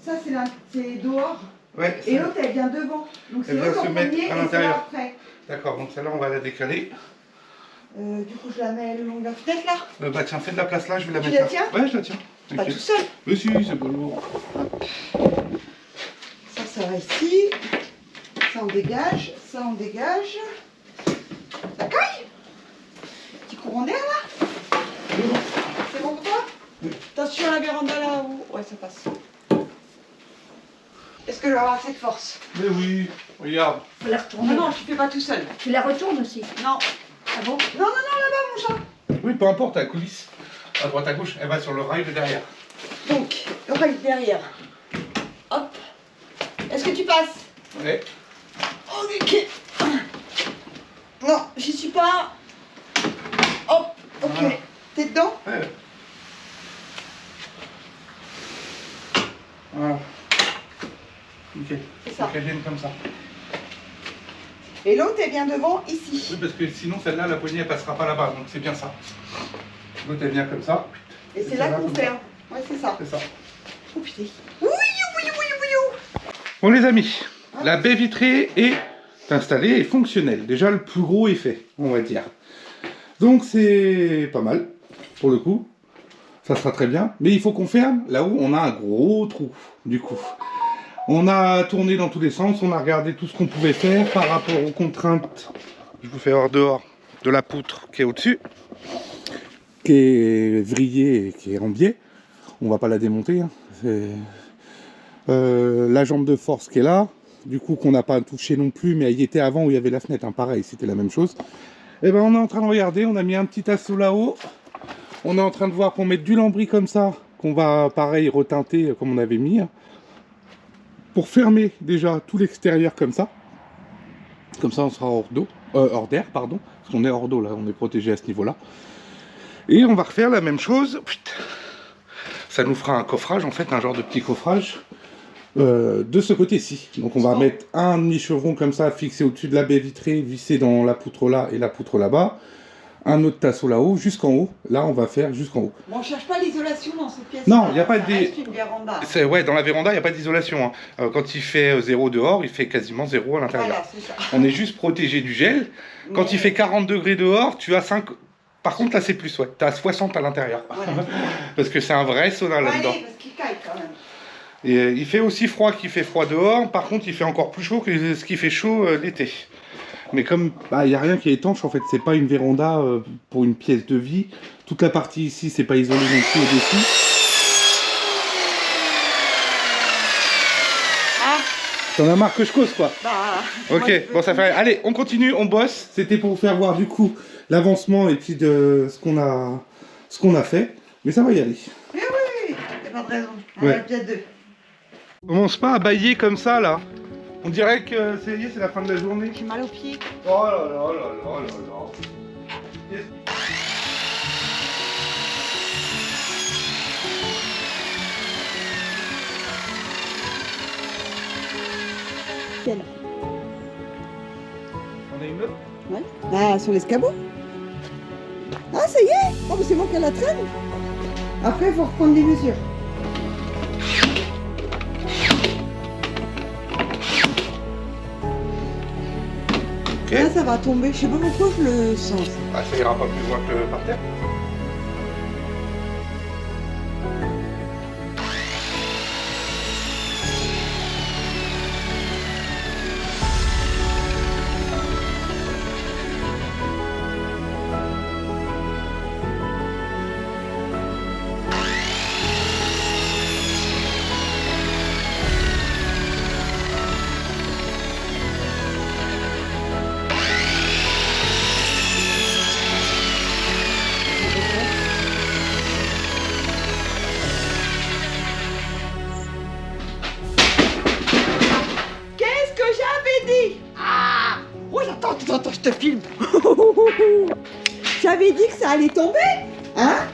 ça c'est dehors. Ouais, Et ça- l'autre, elle vient devant. Donc c'est Elle vient l'autre se en mettre premier et à celle-là l'intérieur. après. D'accord, donc celle-là, on va la décaler. Du coup, je la mets le long de la fenêtre là. Bah tiens, fais de la place là, je vais la Tu mettre la là. tiens? Ouais, je la tiens. Pas T'inquiète. tout seul. Mais si, c'est pas lourd. Ça va ici. Ça on dégage. Ça on dégage. Ça caille? Petit courant d'air là? C'est bon pour toi? Oui. Attention à la véranda là où. Ouais, ça passe. Est-ce que je vais avoir assez de force? Mais oui, regarde. Faut la retourner. Non, non, je ne fais pas tout seul. Tu la retournes aussi. Non. Ah bon? Non, là-bas, mon chat. Oui, peu importe, la coulisse. À droite, à gauche, elle va sur le rail de derrière. Donc, le rail derrière. Hop. Est-ce que tu passes? Ouais. Oh, ok. Non, j'y suis pas. Hop, ok. Voilà. T'es dedans? Ouais. Voilà. Nickel. C'est ça. Faut qu'elle vienne comme ça. Et l'autre, elle vient devant, ici. Oui, parce que sinon, celle-là, la poignée, elle passera pas là-bas. Donc c'est bien ça. L'autre, elle vient comme ça. Et c'est là qu'on comme fait. ça. Hein. Ouais, c'est ça. C'est ça. Oh putain. Oui, oui, oui, oui, oui. Bon, les amis, la baie vitrée est installée et fonctionnelle. Déjà, le plus gros est fait, on va dire. Donc c'est pas mal, pour le coup. Ça sera très bien. Mais il faut qu'on ferme là où on a un gros trou, du coup. On a tourné dans tous les sens, on a regardé tout ce qu'on pouvait faire par rapport aux contraintes. Je vous fais hors dehors de la poutre qui est au-dessus, qui est vrillée et qui est en biais. On va pas la démonter. Hein. La jambe de force qui est là, du coup qu'on n'a pas touché non plus, mais elle y était avant où il y avait la fenêtre. Hein. Pareil, c'était la même chose. Et ben on est en train de regarder, on a mis un petit assaut là-haut. On est en train de voir qu'on met du lambris comme ça, qu'on va pareil reteinter comme on avait mis. Pour fermer déjà tout l'extérieur comme ça. Comme ça on sera hors d'air, pardon. Parce qu'on est hors d'eau là, on est protégé à ce niveau-là. Et on va refaire la même chose. ça nous fera un coffrage, en fait, un genre de petit coffrage. De ce côté-ci. Donc on va mettre un demi-chevron comme ça, fixé au-dessus de la baie vitrée, vissé dans la poutre là et la poutre là-bas. Un autre tasseau là-haut, jusqu'en haut. Là, on va faire jusqu'en haut. Bon, on cherche pas l'isolation dans cette pièce. Non, il n'y a pas de... Une véranda. Ouais, dans la véranda, il n'y a pas d'isolation. Hein. Quand il fait 0 dehors, il fait quasiment 0 à l'intérieur. Voilà, c'est ça. On est juste protégé du gel. Quand il fait 40 degrés dehors, tu as 5... Par contre, là, c'est plus, ouais. Tu as 60 à l'intérieur. Voilà. Parce que c'est un vrai sauna là-dedans. Allez, parce qu'il caille quand même. Et il fait aussi froid qu'il fait froid dehors. Par contre, il fait encore plus chaud que ce qui fait chaud l'été. Mais comme il n'y a rien qui est étanche, en fait, c'est pas une véranda pour une pièce de vie. Toute la partie ici, c'est pas isolé non plus au-dessus. Ah, T'en as marre que je cause, quoi. bah. Ok, moi, je bon, veux ça fait. Allez, on continue, on bosse. C'était pour vous faire voir du coup l'avancement et puis de ce qu'on a fait. Mais ça va y aller. Mais oui, il n'y a pas de raison. On Ouais. en a déjà deux. Commence pas à bailler comme ça, là. On dirait que c'est la fin de la journée. J'ai mal aux pieds. Oh là là là là là là. Quelle? On a une autre? Ouais. Ah, sur l'escabeau. Ah, ça y est. Oh, mais c'est bon qu'elle la traîne. Après, il faut reprendre des mesures. Ok. Là, ça va tomber. Je sais pas pourquoi je le sens. Ah, ça ira pas plus loin que par terre. Qu'est-ce que j'avais dit? Ah! Oh, attends, je te filme. J'avais dit que ça allait tomber. Hein?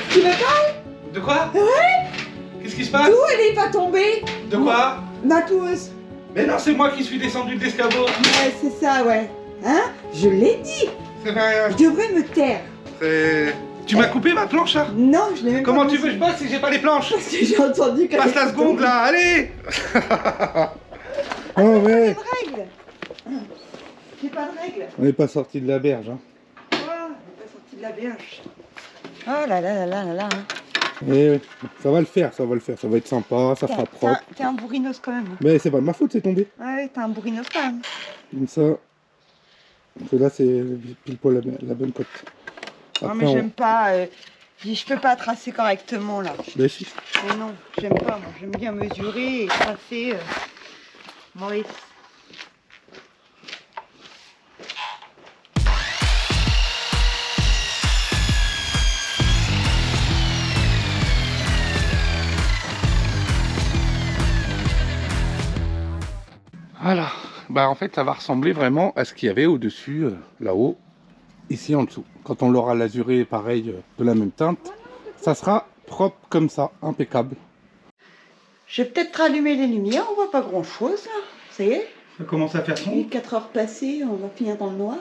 Tu me parles? De quoi? Ouais. Qu'est-ce qui se passe? D'où elle est pas tombée? De quoi? Ma tousse. Mais non, c'est moi qui suis descendu de l'escabeau. Ouais, c'est ça, ouais. Hein? Je l'ai dit. C'est rien. Je devrais me taire. Tu m'as coupé ma planche, là? Non, je n'ai même Comment pas tu veux que je bosse si j'ai pas les planches? Parce que j'ai entendu qu'elle Passe la était seconde, tombée. là, allez! Oh ouais. J'ai pas de règle. J'ai pas de règle. On n'est pas sorti de la berge. Hein. Oh, on n'est pas sorti de la berge. Oh là là là là là là. Eh, ça va le faire, ça va le faire. Ça va être sympa, ça fera propre. T'es un bourrinos quand même. Mais c'est pas de ma faute, c'est tombé. Ouais, t'es un bourrinos quand même. Comme ça. Parce que là, c'est pile poil la bonne cote. Non mais j'aime pas. Je peux pas tracer correctement là. Ben si. Mais non, j'aime pas. Moi, j'aime bien mesurer et tracer. Maurice. Voilà. Bah en fait ça va ressembler vraiment à ce qu'il y avait au-dessus, là-haut, ici en dessous. Quand on l'aura lasuré pareil, de la même teinte, ça sera propre comme ça, impeccable. Je vais peut-être rallumer les lumières, on voit pas grand chose là. Ça y est, Ça commence à faire il est 4 heures passées, on va finir dans le noir.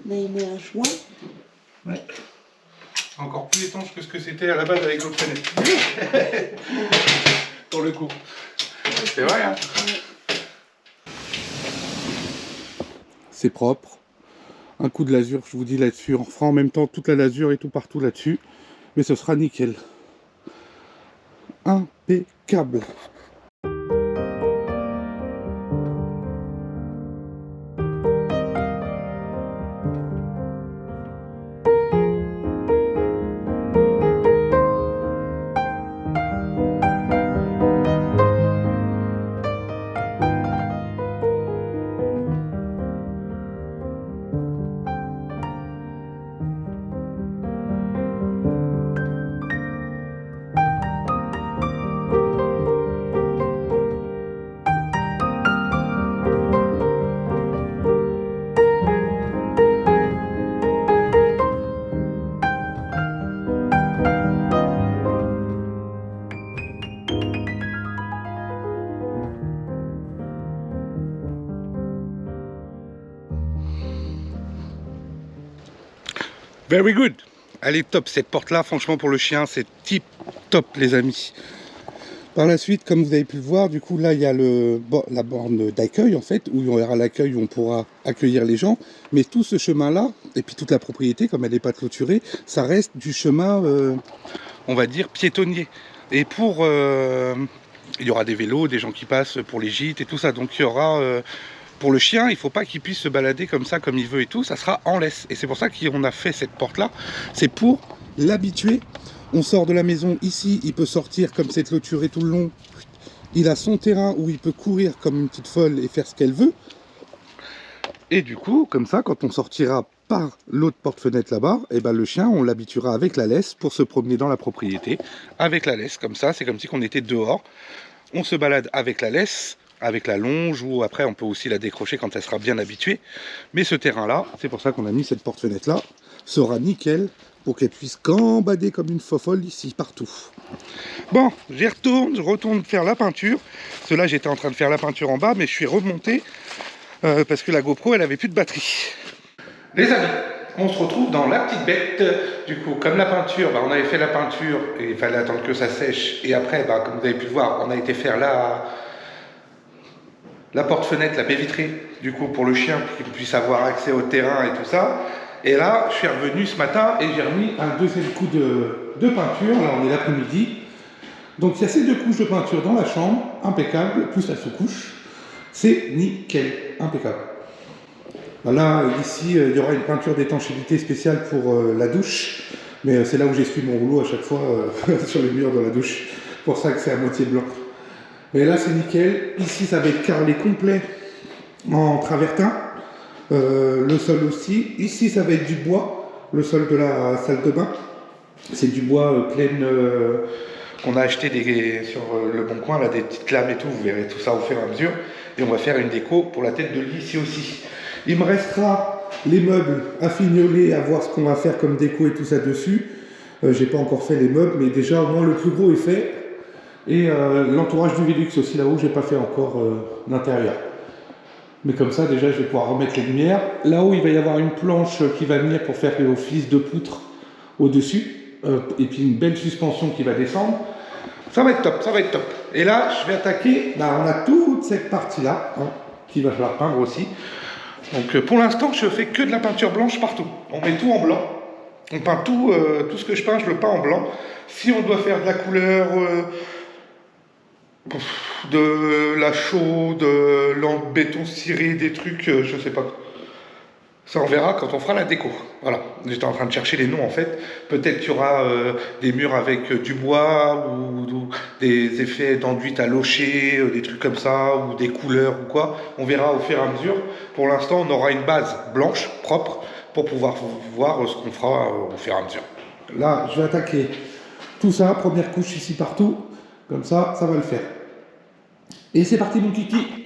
Là il met un joint. Ouais. Encore plus étanche que ce que c'était à la base avec l'autre fenêtre. Pour le coup. C'est vrai, hein. C'est propre. Un coup de lasure, je vous dis là-dessus. On fera en même temps toute la lasure et tout partout là-dessus. Mais ce sera nickel. Impeccable. Very good. Elle est top cette porte là, franchement pour le chien c'est tip top les amis. Par la suite, comme vous avez pu le voir, du coup là il y a la borne d'accueil en fait, où il y aura l'accueil où on pourra accueillir les gens. Mais tout ce chemin là, et puis toute la propriété, comme elle n'est pas clôturée, ça reste du chemin, On va dire piétonnier. Et il y aura des vélos, des gens qui passent pour les gîtes et tout ça. Donc il y aura... pour le chien, il ne faut pas qu'il puisse se balader comme ça, comme il veut et tout. Ça sera en laisse. Et c'est pour ça qu'on a fait cette porte-là. c'est pour l'habituer. On sort de la maison ici, il peut sortir comme c'est clôturé tout le long. Il a son terrain où il peut courir comme une petite folle et faire ce qu'elle veut. Et du coup, comme ça, quand on sortira par l'autre porte-fenêtre là-bas, et ben le chien, on l'habituera avec la laisse pour se promener dans la propriété. Avec la laisse, comme ça, c'est comme si on était dehors. On se balade avec la laisse, avec la longe, ou après on peut aussi la décrocher quand elle sera bien habituée. Mais ce terrain-là, C'est pour ça qu'on a mis cette porte-fenêtre là, sera nickel pour qu'elle puisse gambader comme une fofolle ici, partout. bon, je retourne faire la peinture. Parce que là, j'étais en train de faire la peinture en bas, mais je suis remonté parce que la GoPro, elle avait plus de batterie. Les amis, on se retrouve dans la petite bête. Du coup, comme la peinture, on avait fait la peinture et il fallait attendre que ça sèche. Et après, comme vous avez pu le voir, on a été faire la porte-fenêtre, la baie vitrée, du coup, pour le chien, pour qu'il puisse avoir accès au terrain et tout ça. Et là, je suis revenu ce matin et j'ai remis Un deuxième coup de peinture, là on est l'après-midi. Donc il y a ces 2 couches de peinture dans la chambre, impeccable, plus la sous-couche. C'est nickel, impeccable. Là, ici, il y aura une peinture d'étanchéité spéciale pour la douche. Mais c'est là où j'essuie mon rouleau à chaque fois sur les murs de la douche. Pour ça que c'est à moitié blanc. Mais là, c'est nickel. Ici, ça va être carrelé complet en travertin. Le sol aussi. Ici, ça va être du bois. Le sol de la salle de bain. C'est du bois pleine... qu'on a acheté sur le bon coin, là, des petites lames et tout, vous verrez tout ça au fur et à mesure. Et on va faire une déco pour la tête de lit ici aussi. Il me restera les meubles à fignoler, à voir ce qu'on va faire comme déco et tout ça dessus. J'ai pas encore fait les meubles, mais déjà au moins le plus gros est fait. Et l'entourage du Velux aussi là-haut, j'ai pas fait encore l'intérieur. Mais comme ça déjà je vais pouvoir remettre les lumières. Là-haut il va y avoir une planche qui va venir pour faire office de poutre au-dessus. Et puis une belle suspension qui va descendre. Ça va être top, ça va être top. Et là, je vais attaquer. On a toute cette partie-là, qu'il va falloir peindre aussi. Donc pour l'instant, je fais que de la peinture blanche partout. On met tout en blanc. On peint tout, tout ce que je peins, je le peins en blanc. Si on doit faire de la couleur, de la chaux, de béton ciré, des trucs, je sais pas. Ça on verra quand on fera la déco. Voilà, j'étais en train de chercher les noms en fait. Peut-être qu'il y aura des murs avec du bois ou des effets d'enduit à locher, des trucs comme ça, ou des couleurs ou quoi. On verra au fur et à mesure. Pour l'instant, on aura une base blanche, propre, pour pouvoir voir ce qu'on fera au fur et à mesure. Là, je vais attaquer tout ça, première couche ici partout. Comme ça, ça va le faire. Et c'est parti mon kiki.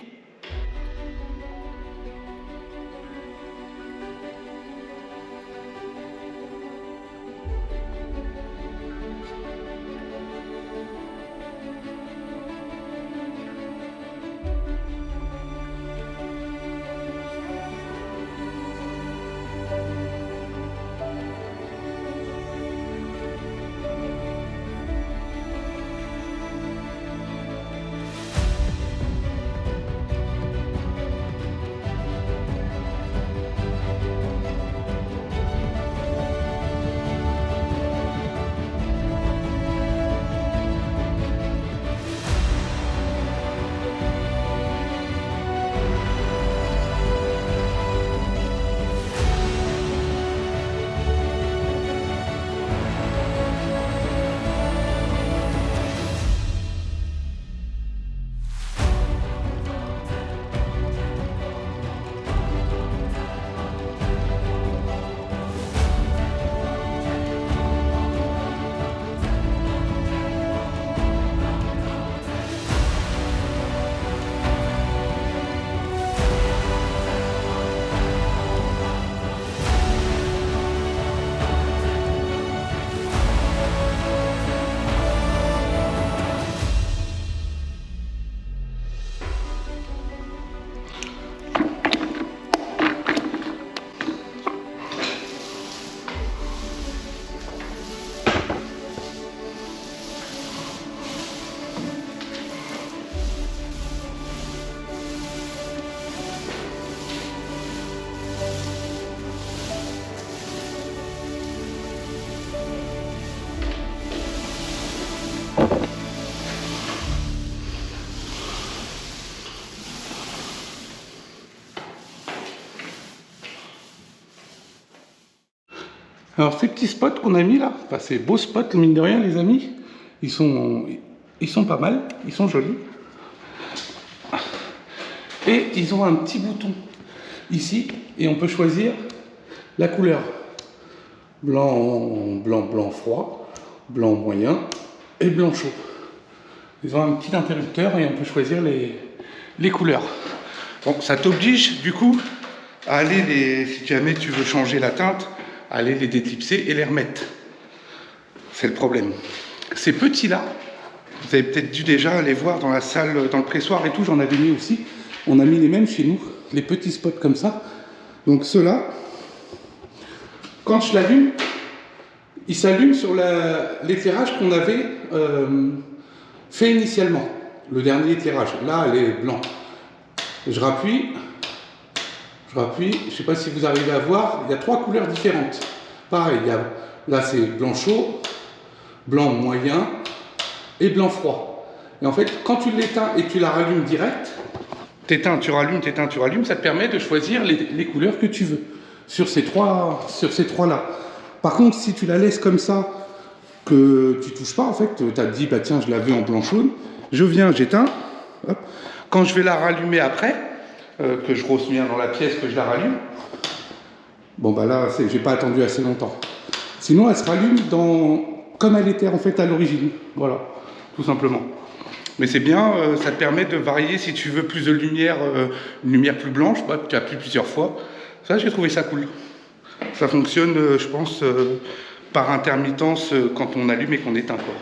Alors ces petits spots qu'on a mis là, enfin ces beaux spots mine de rien les amis, ils sont pas mal, ils sont jolis. Et ils ont un petit bouton ici et on peut choisir la couleur. Blanc, blanc, blanc froid, blanc moyen et blanc chaud. Ils ont un petit interrupteur et on peut choisir les couleurs. Bon, ça t'oblige du coup à aller si jamais tu veux changer la teinte, à aller les déclipser et les remettre. C'est le problème. Ces petits-là, vous avez peut-être dû déjà les voir dans la salle, dans le pressoir et tout, j'en avais mis aussi. On a mis les mêmes chez nous, les petits spots comme ça. Donc ceux-là, quand je l'allume, il s'allume sur l'éclairage qu'on avait fait initialement. Le dernier éclairage. Là, elle est blanc. Je rappuie. Je ne sais pas si vous arrivez à voir. Il y a 3 couleurs différentes. Pareil, là c'est blanc chaud, blanc moyen et blanc froid. Et en fait, quand tu l'éteins et tu la rallumes direct, t'éteins, tu rallumes, ça te permet de choisir les couleurs que tu veux sur ces trois-là. Par contre, si tu la laisses comme ça, que tu touches pas, en fait, tu as dit, bah tiens, je la veux en blanc jaune, je viens, j'éteins, hop. Quand je vais la rallumer après, que je rose bien dans la pièce, que je la rallume, bon bah là, j'ai pas attendu assez longtemps. Sinon, elle se rallume comme elle était en fait à l'origine, voilà, tout simplement. Mais c'est bien, ça te permet de varier si tu veux plus de lumière, une lumière plus blanche, bah, tu appuies plusieurs fois. Ça, j'ai trouvé ça cool. Ça fonctionne, je pense, par intermittence quand on allume et qu'on éteint, quoi.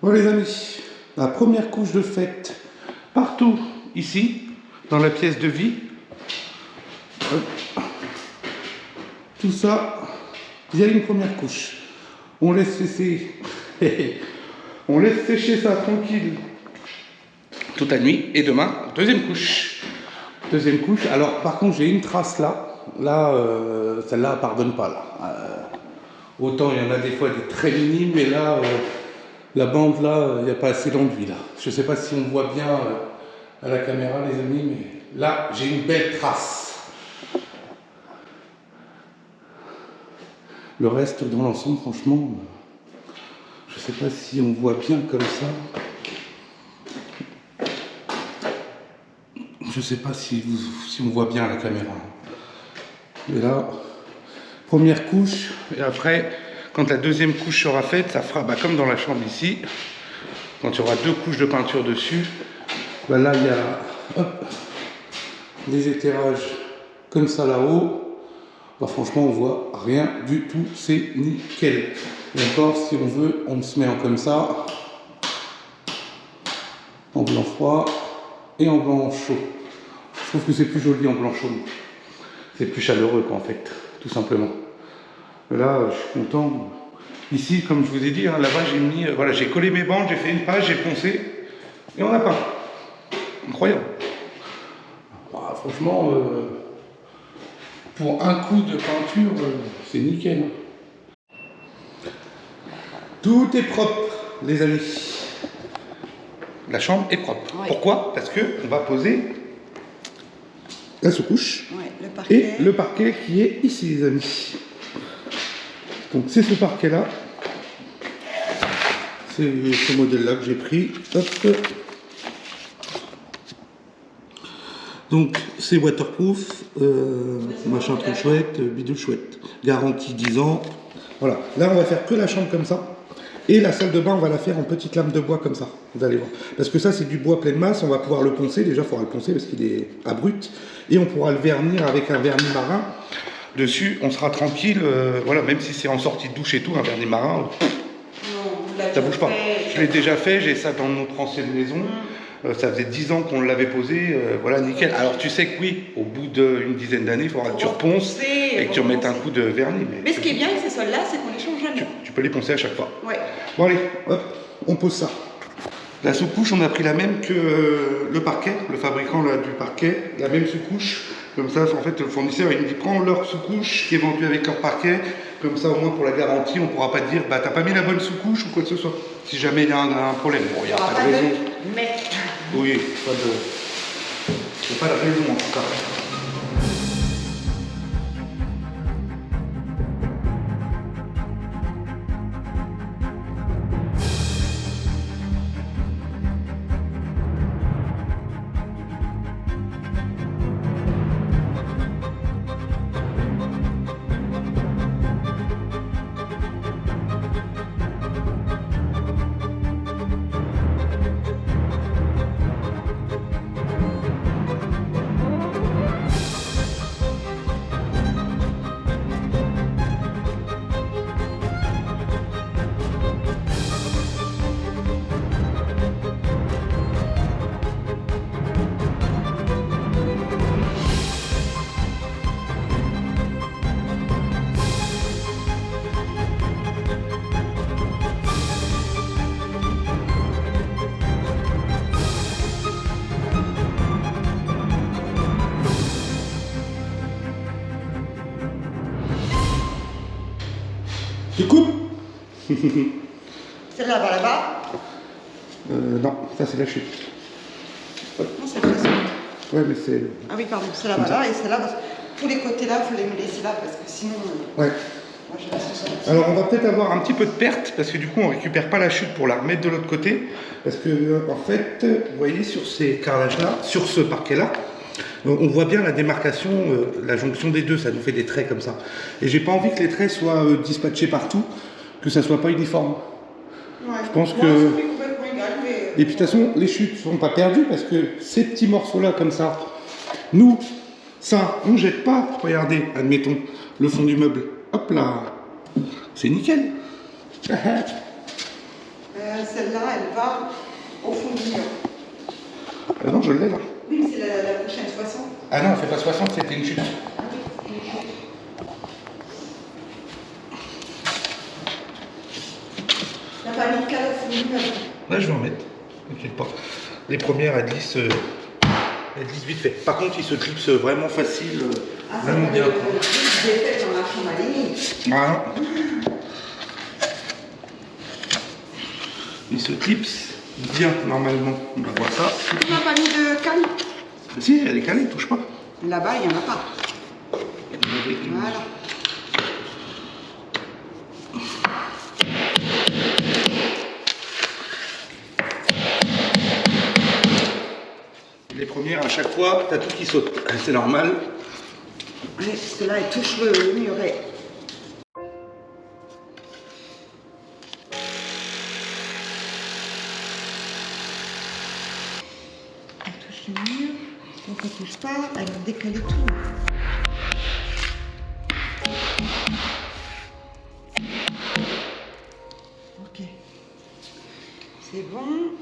Bon les amis, la première couche de faite partout ici, dans la pièce de vie. Tout ça, il y a une première couche. On laisse sécher, on laisse sécher ça tranquille toute la nuit. Et demain, deuxième couche. Deuxième couche. Alors par contre, j'ai une trace là. Là, celle-là, elle pardonne pas là. Autant il y en a des fois des très minimes, mais là, la bande là, il n'y a pas assez d'enduit là. Je ne sais pas si on voit bien à la caméra les amis, mais là, j'ai une belle trace. Le reste dans l'ensemble, franchement, je ne sais pas si on voit bien comme ça. Je ne sais pas si on voit bien à la caméra. Et là, première couche, et après, quand la deuxième couche sera faite, ça fera comme dans la chambre ici. Quand il y aura 2 couches de peinture dessus, bah là il y a des éclairages comme ça là-haut. Bah franchement on voit rien du tout, c'est nickel. Et encore si on veut, on se met en comme ça, en blanc froid et en blanc chaud. Je trouve que c'est plus joli en blanc chaud. C'est plus chaleureux quoi en fait, tout simplement. Là, je suis content. Ici, comme je vous ai dit, hein, là-bas, j'ai mis, voilà, j'ai collé mes bandes, j'ai fait une page, j'ai poncé, et on a peint. Incroyable. Bah, franchement, pour un coup de peinture, c'est nickel. Tout est propre, les amis. La chambre est propre. Ouais. Pourquoi? Parce que on va poser La sous-couche. Ouais, le parquet. Et le parquet qui est ici, les amis. Donc c'est ce parquet-là. C'est ce modèle-là que j'ai pris. Hop. Donc c'est waterproof, machin trop chouette, bidule chouette. Garantie 10 ans. Voilà. Là on va faire que la chambre comme ça. Et la salle de bain on va la faire en petite lame de bois comme ça. Vous allez voir. Parce que ça c'est du bois pleine masse, on va pouvoir le poncer. Déjà il faudra le poncer parce qu'il est abrupt. Et on pourra le vernir avec un vernis marin. dessus, on sera tranquille. Voilà, même si c'est en sortie de douche et tout, un vernis marin, ça bouge pas. Je l'ai déjà fait, j'ai ça dans notre ancienne maison. Ça faisait 10 ans qu'on l'avait posé, voilà, nickel. Alors tu sais que oui, au bout d'une dizaine d'années, il faudra que tu reponces et que tu remettes un coup de vernis. Mais ce qui est bien avec ces sols-là, c'est qu'on les change jamais. Tu peux les poncer à chaque fois. Ouais. Bon allez, hop, on pose ça. La sous-couche, on a pris la même que le parquet, le fabricant là, du parquet, la même sous-couche. Comme ça, en fait, le fournisseur, il me dit, prends leur sous-couche qui est vendue avec leur parquet. Comme ça, au moins pour la garantie, on ne pourra pas te dire, bah t'as pas mis la bonne sous-couche ou quoi que ce soit. Si jamais il y a un problème. Bon, il n'y a pas de raison. Mais... Oui, pas de raison en tout cas. Tu coupes? Celle-là va là-bas. Non, ça c'est la chute. Non, c'est le façon. Ouais, mais c'est... Ah oui, pardon, celle-là va là et celle-là, parce que tous les côtés là, il faut les me laisser là parce que sinon, Ouais. moi je reste sur le Alors on va peut-être avoir un petit peu de perte parce que du coup on récupère pas la chute pour la remettre de l'autre côté. Parce que, en fait, vous voyez, sur ces carrelages-là, sur ce parquet-là, on voit bien la démarcation, la jonction des deux, ça nous fait des traits comme ça. Et j'ai pas envie que les traits soient dispatchés partout, que ça soit pas uniforme. Ouais, Je pense moi, que- ça m'est complètement égal, mais... Et puis de toute façon, les chutes sont pas perdues parce que ces petits morceaux-là, comme ça, nous, ça, on jette pas. Regardez, admettons, le fond du meuble. Hop là, c'est nickel. Celle-là, elle va au fond du mur. Ah non, je l'ai là. Oui, mais c'est la prochaine 60. Ah non, on fait pas 60, c'était une chute. La famille cale au fond du mur. Là je vais en mettre, t'inquiète pas. Les premières elles glissent vite fait. Par contre ils se clipsent vraiment facile, Ah, ça vraiment va, bien. le j'ai fait dans la chambre à Lénie. Voilà. Ils se clipsent bien normalement. On va voir ça. On n'a pas mis de cale. Si, elle est calée, touche pas. Là-bas, il n'y en a pas. Voilà. Les premières à chaque fois, t'as tout qui saute. C'est normal. Ouais, parce que là, elle touche le muret. Elle touche le mur. Donc elle touche pas, elle va décaler tout. Ok. C'est bon.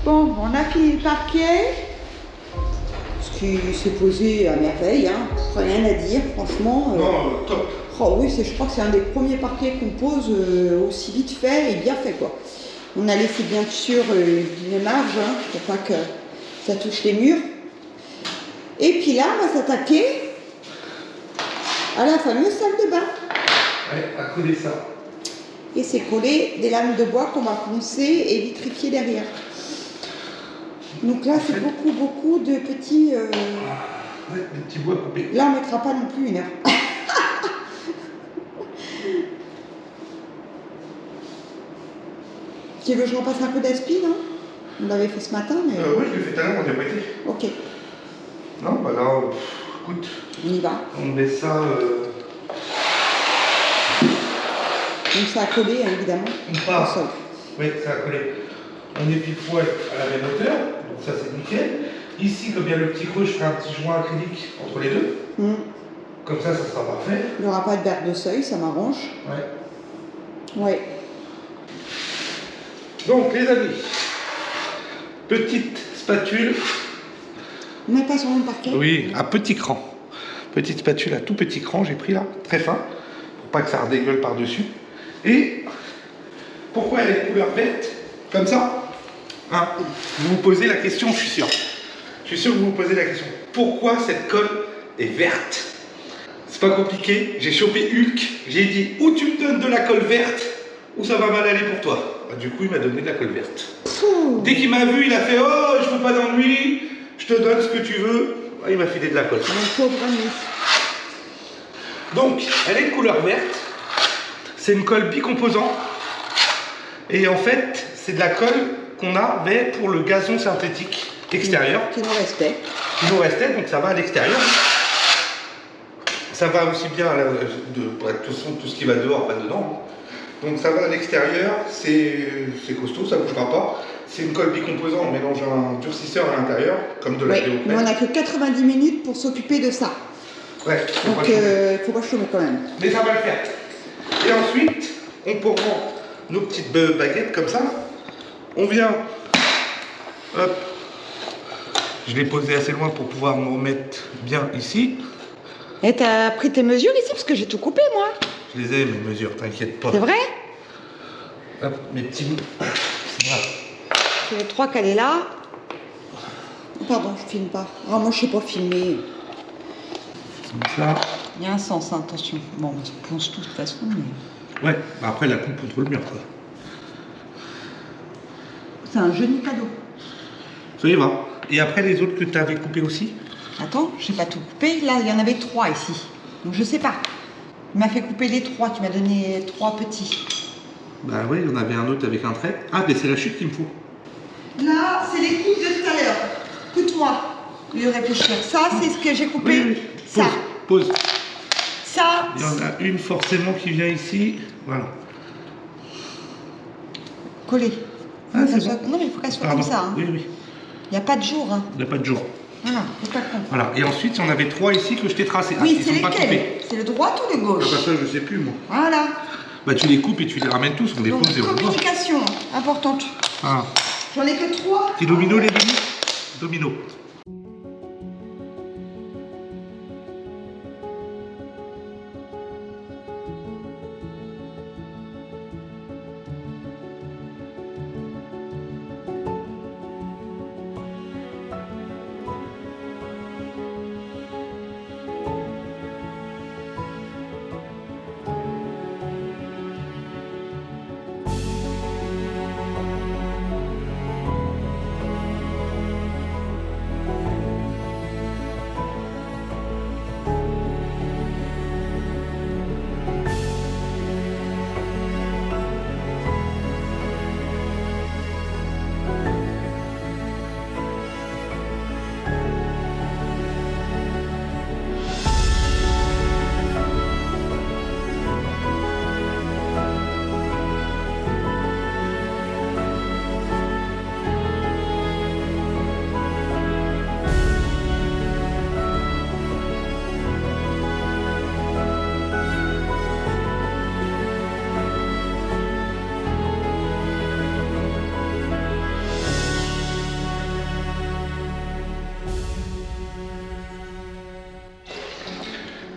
Bon, on a fini le parquet. Ce qui s'est posé à merveille, hein. Rien à dire, franchement. Non, top. Oh oui, je crois que c'est un des premiers parquets qu'on pose aussi vite fait et bien fait, quoi. On a laissé bien sûr une marge, hein, pour pas que ça touche les murs. Et puis là, on va s'attaquer à la fameuse salle de bain. Ouais, à coller ça. Et c'est collé des lames de bois qu'on va poncer et vitrifier derrière. Donc là, c'est beaucoup de petits... Ouais, des petits bois coupés. Là, on ne mettra pas non plus une heure. Tu veux que je repasse un peu d'aspi, non? On l'avait fait ce matin, mais... Oui, je l'ai fait tout à l'heure, on n'a pas été. Ok, Non, bah là, écoute, on y va. on met ça. Donc ça a collé, hein, évidemment, On au part. sol. Oui, ça a collé. On est pile poil à la même hauteur, donc ça c'est nickel. Ici, comme il y a le petit creux, je ferai un petit joint acrylique entre les deux. Comme ça sera parfait. Il n'y aura pas de berre de seuil, ça m'arrange. Ouais. Ouais. Donc, les amis, petite spatule. On met pas sur mon parquet? Oui, à petit cran. Petite spatule à tout petit cran, j'ai pris là, très fin, pour pas que ça redégueule par-dessus. Et pourquoi elle est de couleur verte, comme ça, hein? Vous vous posez la question, je suis sûr. Je suis sûr que vous vous posez la question. Pourquoi cette colle est verte? C'est pas compliqué, j'ai chopé Hulk, j'ai dit ou tu me donnes de la colle verte, ou ça va mal aller pour toi. Bah, du coup, il m'a donné de la colle verte. Pouh. Dès qu'il m'a vu, il a fait « Oh, je veux pas d'ennui, je te donne ce que tu veux. » Il m'a filé de la colle. Mon pauvre ami. Donc, elle est de couleur verte. C'est une colle bicomposant. Et en fait, c'est de la colle qu'on avait pour le gazon synthétique extérieur. Qui nous restait. Qui nous restait, donc ça va à l'extérieur. Ça va aussi bien, de toute façon, tout ce qui va dehors, pas dedans. Donc ça va à l'extérieur, c'est costaud, ça ne bougera pas. C'est une colle bicomposant, on mélange un durcisseur à l'intérieur, comme de la Oui, géoprèse. mais on n'a que 90 minutes pour s'occuper de ça. Ouais, faut Donc, pas chauffer. faut pas chômer quand même. Mais ça va le faire. Et ensuite, on prend nos petites baguettes comme ça. On vient, hop, je l'ai posé assez loin pour pouvoir me remettre bien ici. Et t'as pris tes mesures ici? Parce que j'ai tout coupé, moi. Je les ai, mes mesures, t'inquiète pas. C'est vrai? Hop, mes petits bouts. Voilà. J'ai les 3 qu'elle est là. Pardon, je filme pas. Ah, moi, je sais pas filmer. Comme ça. Il y a un sens, hein, attention. Bon, on pense tout de toute façon, mais... Ouais, bah après la coupe contre le mur, quoi. C'est un joli cadeau. Ça y va. Et après les autres que tu avais coupés aussi? Attends, j'ai pas tout coupé. Là, il y en avait 3 ici. Donc, je sais pas. Il m'a fait couper les 3. Tu m'as donné 3 petits. Bah ouais, il y en avait un autre avec un trait. Ah, mais c'est la chute qu'il me faut. Là, c'est les coupes de tout à l'heure. Écoute-moi, au lieu de réfléchir. Ça, c'est ce que j'ai coupé. Oui. Ça. Pause. Ça. Il y en a une forcément qui vient ici. Voilà. Collé. Ah, c'est bon. Non, mais il faut qu'elle soit Pardon. comme ça. Hein. Oui, oui. Il n'y a pas de jour. Hein. Il n'y a pas de jour. Voilà, faut pas con. Voilà. Et ensuite, il y en avait 3 ici que je t'ai tracés. Oui, ils c'est sont pas lesquels? coupés. C'est le droit ou le Ah, gauche? bah ça, je sais plus, moi. Voilà. Bah tu les coupes et tu les ramènes tous, on les Donc, pose et on voit. communication, importante. Ah. J'en ai que 3. Petit domino, les amis? Domino.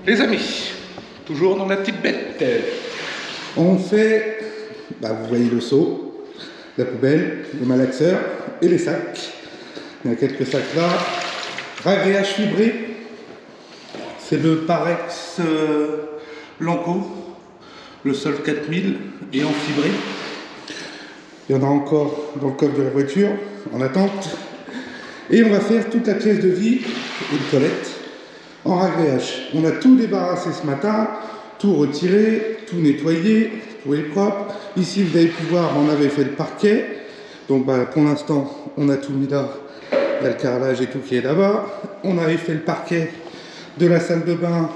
Les amis, toujours dans la petite bête. On fait, vous voyez le seau, la poubelle, le malaxeur et les sacs. Il y a quelques sacs là. Ragréage fibré, c'est le Parex Lanco, le Sol 4000 et en fibré. Il y en a encore dans le coffre de la voiture, en attente. Et on va faire toute la pièce de vie et de toilette en ragréage. On a tout débarrassé ce matin, tout retiré, tout nettoyé, tout est propre. Ici, vous avez pu voir, on avait fait le parquet. Donc pour l'instant, on a tout mis là. Il y a le carrelage et tout qui est là-bas. On avait fait le parquet de la salle de bain.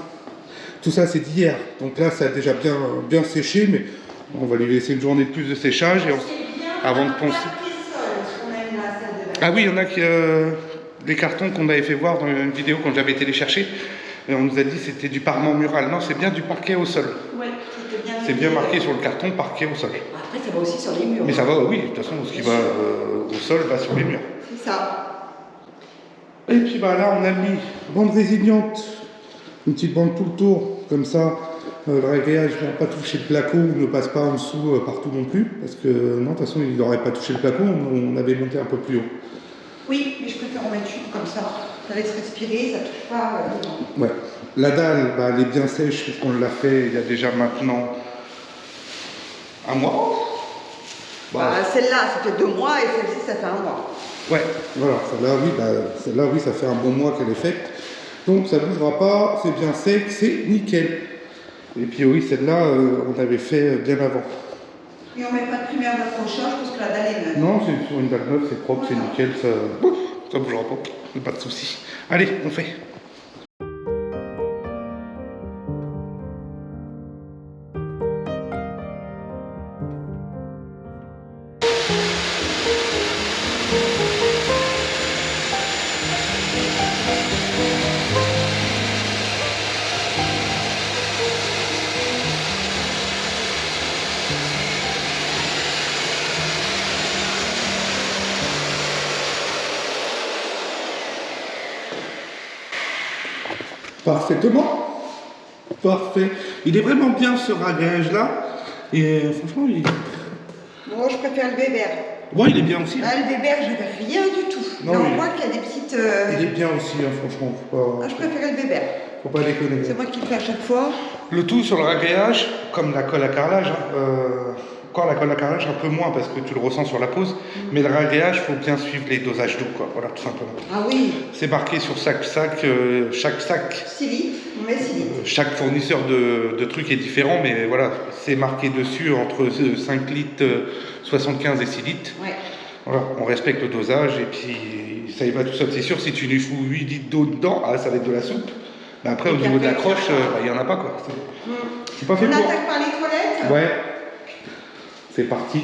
Tout ça, c'est d'hier. Donc là, ça a déjà bien séché, mais on va lui laisser une journée de plus de séchage avant de poncer. Ah oui, il y en a qui, des cartons qu'on avait fait voir dans une vidéo quand j'avais été les chercher. Et on nous a dit que c'était du parement mural. Non, c'est bien du parquet au sol. Ouais, c'était bien. C'est bien marqué sur le carton, parquet au sol. Après, ça va aussi sur les murs. Mais ça va, oui, de toute façon, ce qui va au sol va sur les murs. C'est ça. Et puis là, on a mis bande résiliente, une petite bande tout le tour, comme ça, le ragréage ne va pas toucher le placo ou ne passe pas en dessous partout non plus, parce que non, de toute façon, il n'aurait pas touché le placo, on avait monté un peu plus haut. Oui, mais je préfère en mettre une comme ça. Ça laisse respirer, ça touche pas dedans. Ouais. La dalle, elle est bien sèche, puisqu'on l'a fait il y a déjà maintenant un mois. Celle-là, ça fait 2 mois et celle-ci, ça fait 1 mois. Ouais, voilà, celle-là, oui, ça fait un bon mois qu'elle est faite. Donc ça ne bougera pas, c'est bien sec, c'est nickel. Et puis oui, celle-là, on avait fait bien avant. Et on met pas de primaire d'accrochage parce que la dalle est neuve. Non, c'est sur une dalle neuve, c'est propre, c'est nickel, Ça bougera pas, pas de soucis. Allez, on fait. Parfaitement. Parfait. Il est vraiment bien ce ragréage-là. Et franchement, Moi, je préfère le Weber. il est bien aussi. Ah, le Weber, j'avais rien du tout. Non, mais on oui. voit qu'il y a des petites. Il est bien aussi, franchement. Je préférais le Weber. Faut pas déconner. C'est moi qui le fais à chaque fois. Le tout sur le ragréage, comme la colle à carrelage, encore la colle à carrelage un peu moins parce que tu le ressens sur la pose, mais le ragréage, il faut bien suivre les dosages d'eau, quoi. Voilà, tout simplement. Ah oui, C'est marqué sur chaque sac, 6 litres, on met 6 litres. chaque fournisseur de trucs est différent, mais voilà, c'est marqué dessus entre 5 litres, 75 et 6 litres. Ouais. Voilà, on respecte le dosage et puis ça y va tout seul. C'est sûr, si tu lui fous 8 litres d'eau dedans, ça va être de la soupe. Mais après, au niveau de l'accroche, il n'y en a pas, quoi. C'est pas fait On pour. attaque par les toilettes. Ouais. C'est parti.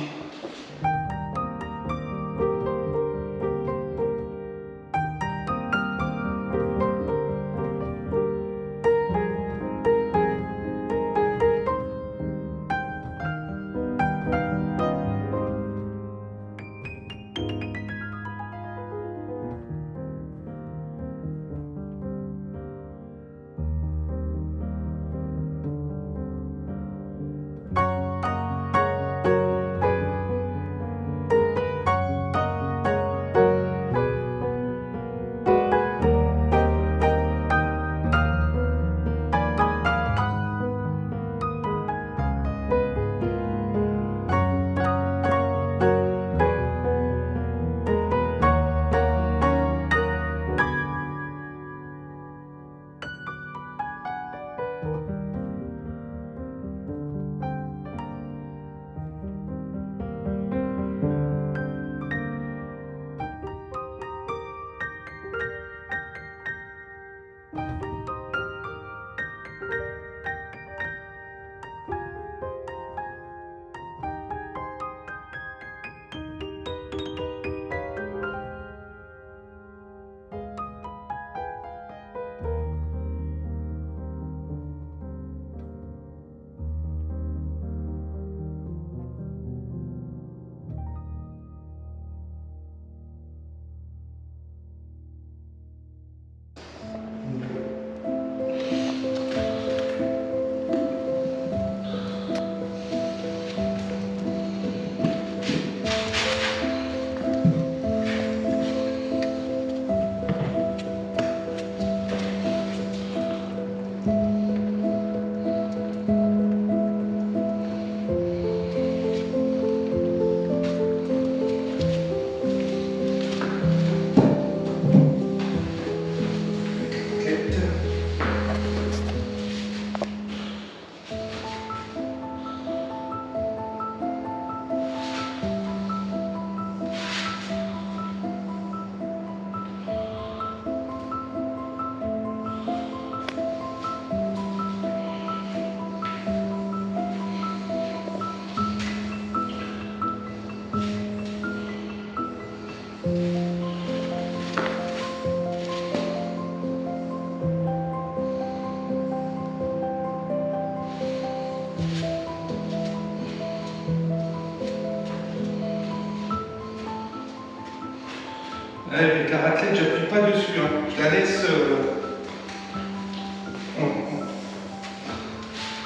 Avec la raclette, j'appuie pas dessus, hein. Je la laisse.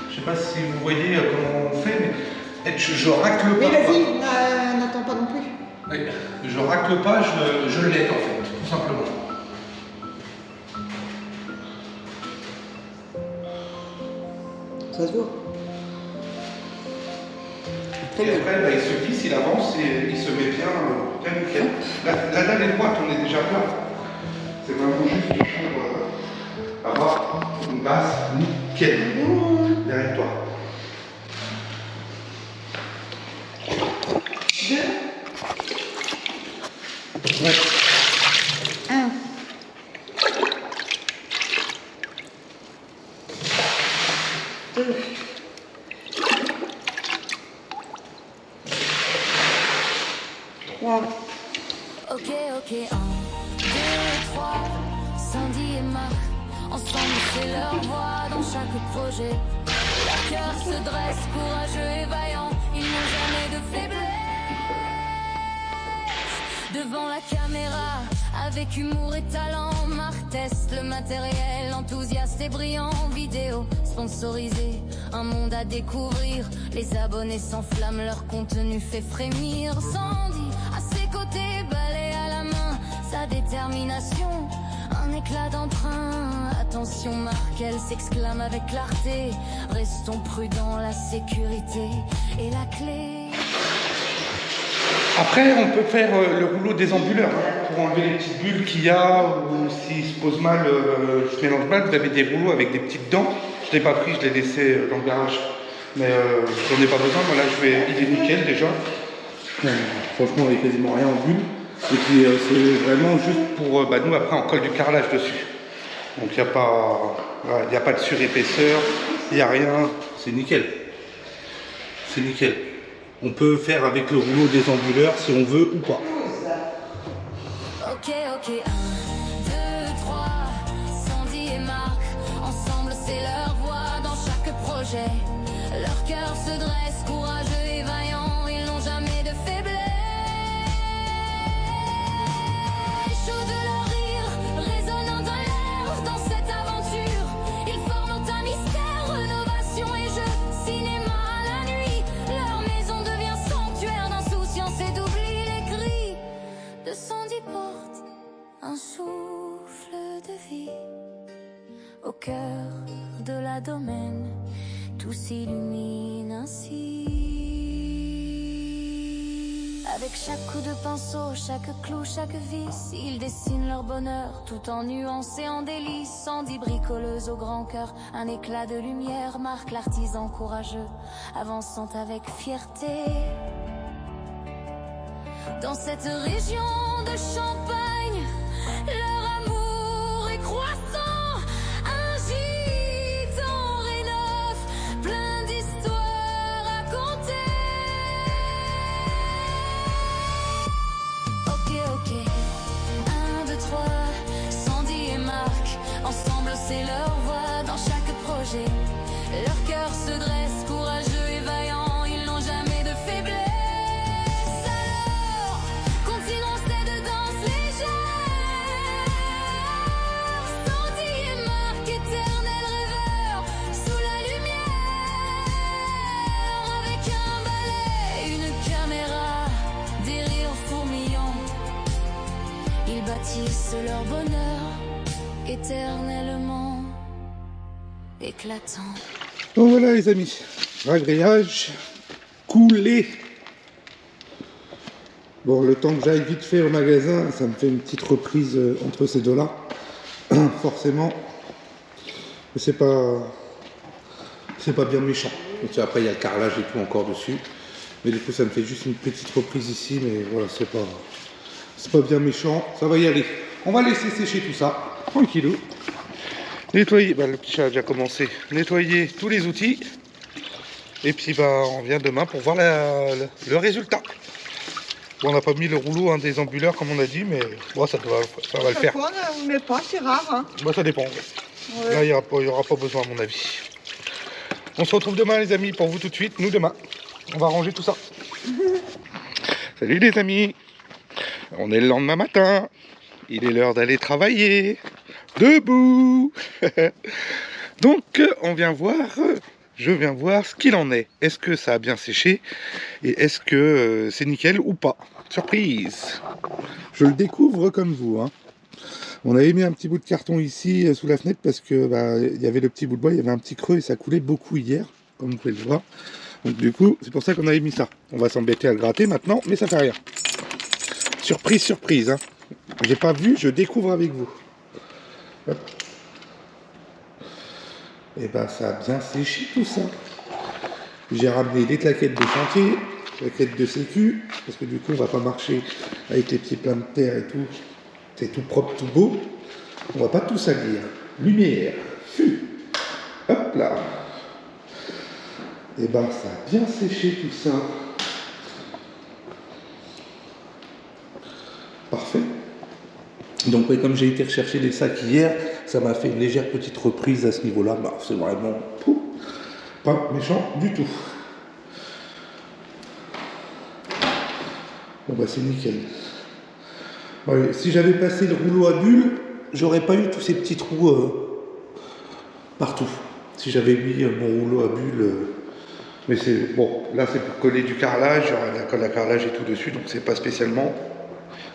Je sais pas si vous voyez comment on fait, mais je racle Mais pas. vas-y, n'attends pas non plus. Oui, je racle pas, je l'aide en fait, tout simplement. Ça se voit. Et après, bah, il se glisse, il avance et il se met bien, bien nickel. La dalle est droite, on est déjà là. C'est vraiment juste pour avoir une base nickel derrière toi. 2. Ouais. 1. 2. 3. Ok, 1, 2, 3, Sandy et Marc, ensemble c'est leur voix dans chaque projet. Leur cœur se dresse, courageux et vaillant, ils n'ont jamais de faiblesse. Devant la caméra, avec humour et talent, Marc teste le matériel, enthousiaste et brillant. Vidéo sponsorisée, un monde à découvrir. Les abonnés s'enflamment, leur contenu fait frémir. Sandy, à ses côtés, balai à la main, sa détermination, un éclat d'entrain. Attention Marc, elle s'exclame avec clarté. Restons prudents, la sécurité est la clé. Après, on peut faire le rouleau désambuleur hein, pour enlever les petites bulles qu'il y a ou s'il se pose mal, se mélange mal. Vous avez des rouleaux avec des petites dents. Je ne l'ai pas pris, je l'ai laissé dans le garage. Mais j'en ai pas besoin. Moi, là, il est nickel déjà. Franchement, il n'y a quasiment rien en bulle. Et puis, c'est vraiment juste. Pour nous, après, on colle du carrelage dessus. Donc, il n'y a pas, voilà, y a pas de surépaisseur, il n'y a rien. C'est nickel. C'est nickel. On peut faire avec le rouleau désambuleur si on veut ou pas. Ok, 1, 2, 3, Sandy et Marc, ensemble c'est leur voix dans chaque projet. Leur cœur se dresse, courageux et vaillant, ils n'ont jamais de faiblesse. Chaud de leur rire, résonnant dans l'air, dans cette aventure, ils forment un mystère, rénovation et jeu, cinéma à la nuit. Leur maison devient sanctuaire d'insouciance et d'oubli. Les cris de Sandy portent un souffle de vie. Au cœur de la domaine, tout s'illumine ainsi. Avec chaque coup de pinceau, chaque clou, chaque vis, ils dessinent leur bonheur, tout en nuances et en délices. Sandy bricoleuse au grand cœur, un éclat de lumière, Marc l'artisan courageux, avançant avec fierté. Dans cette région de Champagne, leur amour est croissant. Un gîte en rénov', plein d'histoires à conter. Ok, 1, 2, 3, Sandy et Marc, ensemble c'est leur voix dans chaque projet. Leur cœur se dresse, courageux et vaillant, ils n'ont jamais de faiblesse. Alors, continuons cette danse légère. Sandy et Marc, éternels rêveurs, sous la lumière. Avec un balai, une caméra, des rires fourmillants, ils bâtissent leur bonheur éternellement éclatant. Donc voilà les amis, ragrillage, coulé. Bon, le temps que j'aille vite fait au magasin, ça me fait une petite reprise entre ces deux-là. Forcément, c'est pas bien méchant. Et puis après, il y a le carrelage et tout encore dessus. Mais du coup, ça me fait juste une petite reprise ici. Mais voilà, c'est pas bien méchant. Ça va y aller. On va laisser sécher tout ça, tranquillou. Nettoyer, bah, le petit chat a déjà commencé. Nettoyer tous les outils. Et puis bah, on vient demain pour voir le résultat. Bon, on n'a pas mis le rouleau hein, des ambuleurs comme on a dit, mais bon, ça va le faire. Chaque fois, on ne met pas, c'est rare. Hein. Bah, ça dépend. Ouais. Là, il n'y aura pas besoin à mon avis. On se retrouve demain les amis, pour vous tout de suite. Nous demain, on va ranger tout ça. Salut les amis. On est le lendemain matin. il est l'heure d'aller travailler. Debout. Donc, je viens voir ce qu'il en est. Est-ce que ça a bien séché et est-ce que c'est nickel ou pas? Surprise. Je le découvre comme vous, hein. On avait mis un petit bout de carton ici sous la fenêtre parce que il y avait le petit bout de bois, il y avait un petit creux et ça coulait beaucoup hier, comme vous pouvez le voir. Donc du coup, c'est pour ça qu'on avait mis ça. On va s'embêter à le gratter maintenant, mais ça fait rien. Surprise, surprise, hein. J'ai pas vu, je découvre avec vous. Hop. Et ça a bien séché tout ça. J'ai ramené les claquettes de chantier, claquettes de sécu, parce que du coup on va pas marcher avec les pieds pleins de terre et tout. C'est tout propre, tout beau. On va pas tout salir. Lumière, fût. Hop là. Et ça a bien séché tout ça. Parfait. Donc comme j'ai été rechercher les sacs hier, ça m'a fait une légère petite reprise à ce niveau-là. C'est vraiment pas méchant du tout. Bon c'est nickel. Ouais, si j'avais passé le rouleau à bulles, j'aurais pas eu tous ces petits trous partout. Si j'avais mis mon rouleau à bulles, mais c'est bon. Là, c'est pour coller du carrelage. Il y aura de la colle à carrelage et tout dessus, donc c'est pas spécialement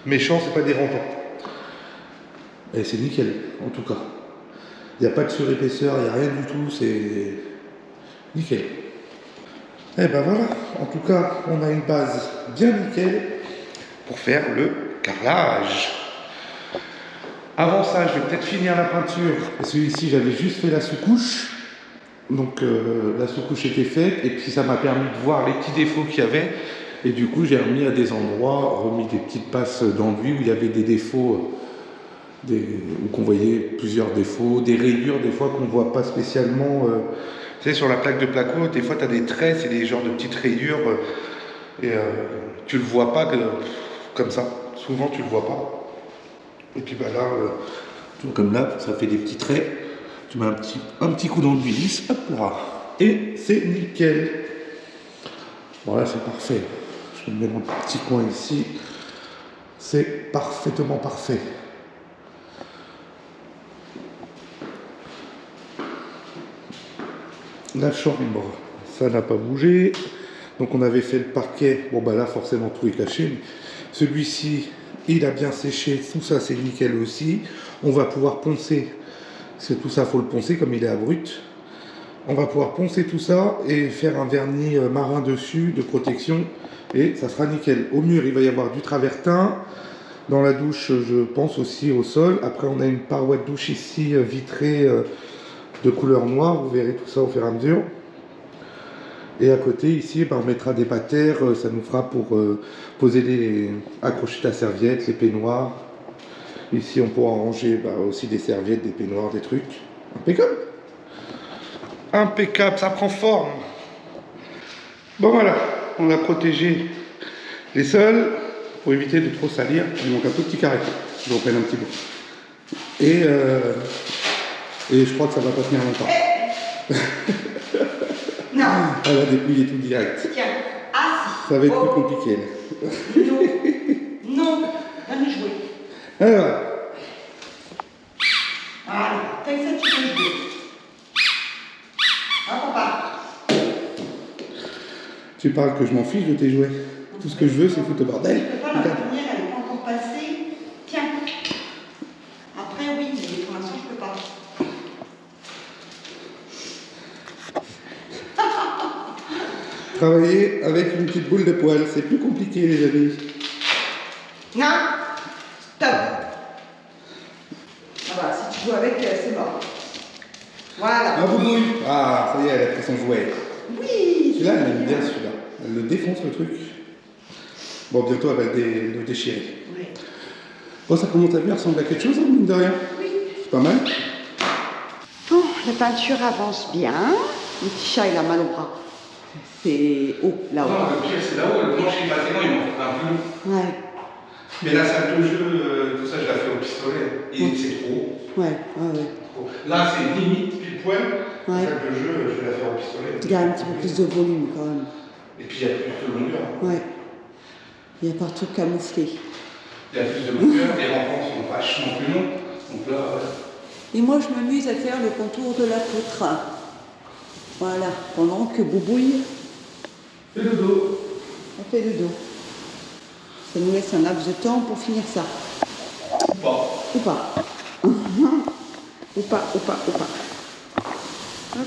méchant, c'est pas dérangeant. Et c'est nickel, en tout cas. Il n'y a pas de surépaisseur, il n'y a rien du tout, c'est nickel. Et voilà. En tout cas, on a une base bien nickel pour faire le carrelage. Avant ça, je vais peut-être finir la peinture. Celui-ci, j'avais juste fait la sous-couche. Donc la sous-couche était faite et puis ça m'a permis de voir les petits défauts qu'il y avait. Et du coup, j'ai remis à des endroits, remis des petites passes d'enduit où il y avait des défauts, où qu'on voyait plusieurs défauts, des rayures des fois qu'on ne voit pas spécialement. Tu sais, sur la plaque de placo, des fois tu as des traits, c'est des genres de petites rayures et tu le vois pas comme ça. Souvent tu le vois pas. Et puis là, comme là, ça fait des petits traits. Tu mets un petit coup d'enduit lisse, hop là. Et c'est nickel. Voilà, c'est parfait. Je vais me mettre mon petit coin ici. C'est parfaitement parfait. La chambre, ça n'a pas bougé. Donc on avait fait le parquet. Bon là forcément tout est caché. Celui-ci, il a bien séché. Tout ça c'est nickel aussi. On va pouvoir poncer. Parce que tout ça faut le poncer comme il est abrupte. On va pouvoir poncer tout ça et faire un vernis marin dessus de protection. Et ça sera nickel. Au mur il va y avoir du travertin. Dans la douche je pense aussi au sol. Après on a une paroi de douche ici vitrée. De couleur noire, vous verrez tout ça au fur et à mesure. Et à côté ici, on mettra des patères, ça nous fera pour accrocher ta serviette, les peignoirs. Ici on pourra ranger aussi des serviettes, des peignoirs, des trucs. Impeccable. Impeccable, ça prend forme. Bon voilà, on a protégé les sols pour éviter de trop salir. Il manque un tout petit carré, je vous reprenne un petit peu. Et je crois que ça va pas tenir longtemps. Non. Elle a dépouillé tout direct. Tiens. Ah si. Ça va être plus compliqué là. Non. Non. Donne-lui jouer. Alors. Allez, fais ça, tu peux jouer. Ah papa. Tu parles que je m'en fiche de tes jouets. Tout ce que je veux, c'est foutre le bordel. Je peux pas, la première, elle n'est pas encore passée. Tiens. Après, oui, mais pour l'instant, je peux pas. Travailler avec une petite boule de poil, c'est plus compliqué les amis. Non. Stop. Voilà, si tu joues avec, c'est mort. Voilà. Ah boubouille. Ah, ça y est, elle a pris son jouet. Oui. Celui-là, elle aime bien celui-là. Elle le défonce le truc. Bon, bientôt elle va le déchirer. Oui. Bon, ça commence à bien ressembler à quelque chose, hein, mine de rien. Oui. C'est pas mal. Bon, la peinture avance bien. Le petit chat, il a mal au bras. C'est haut, là-haut. Non, le pire, c'est là-haut. Le plancher bâtiment, il m'en fait un peu. Ouais. Mais la salle de jeu, tout ça, je la fais au pistolet. Et c'est trop. Ouais. Trop. Là, c'est limite, pile poil. Ouais. La salle de jeu, je vais la faire au pistolet. Il y a un petit peu plus de volume quand même. Et puis, il y a plus de longueur. Ouais. Il y a partout camouflé. Il y a plus de longueur, les rampants sont vachement plus longs. Donc là, Et moi, je m'amuse à faire le contour de la poutre. Voilà, pendant que Boubouille fait le dos. on fait le dos. Ça nous laisse un laps de temps pour finir ça. Ou pas. Ou pas. Ou pas, ou pas, ou pas. Hop.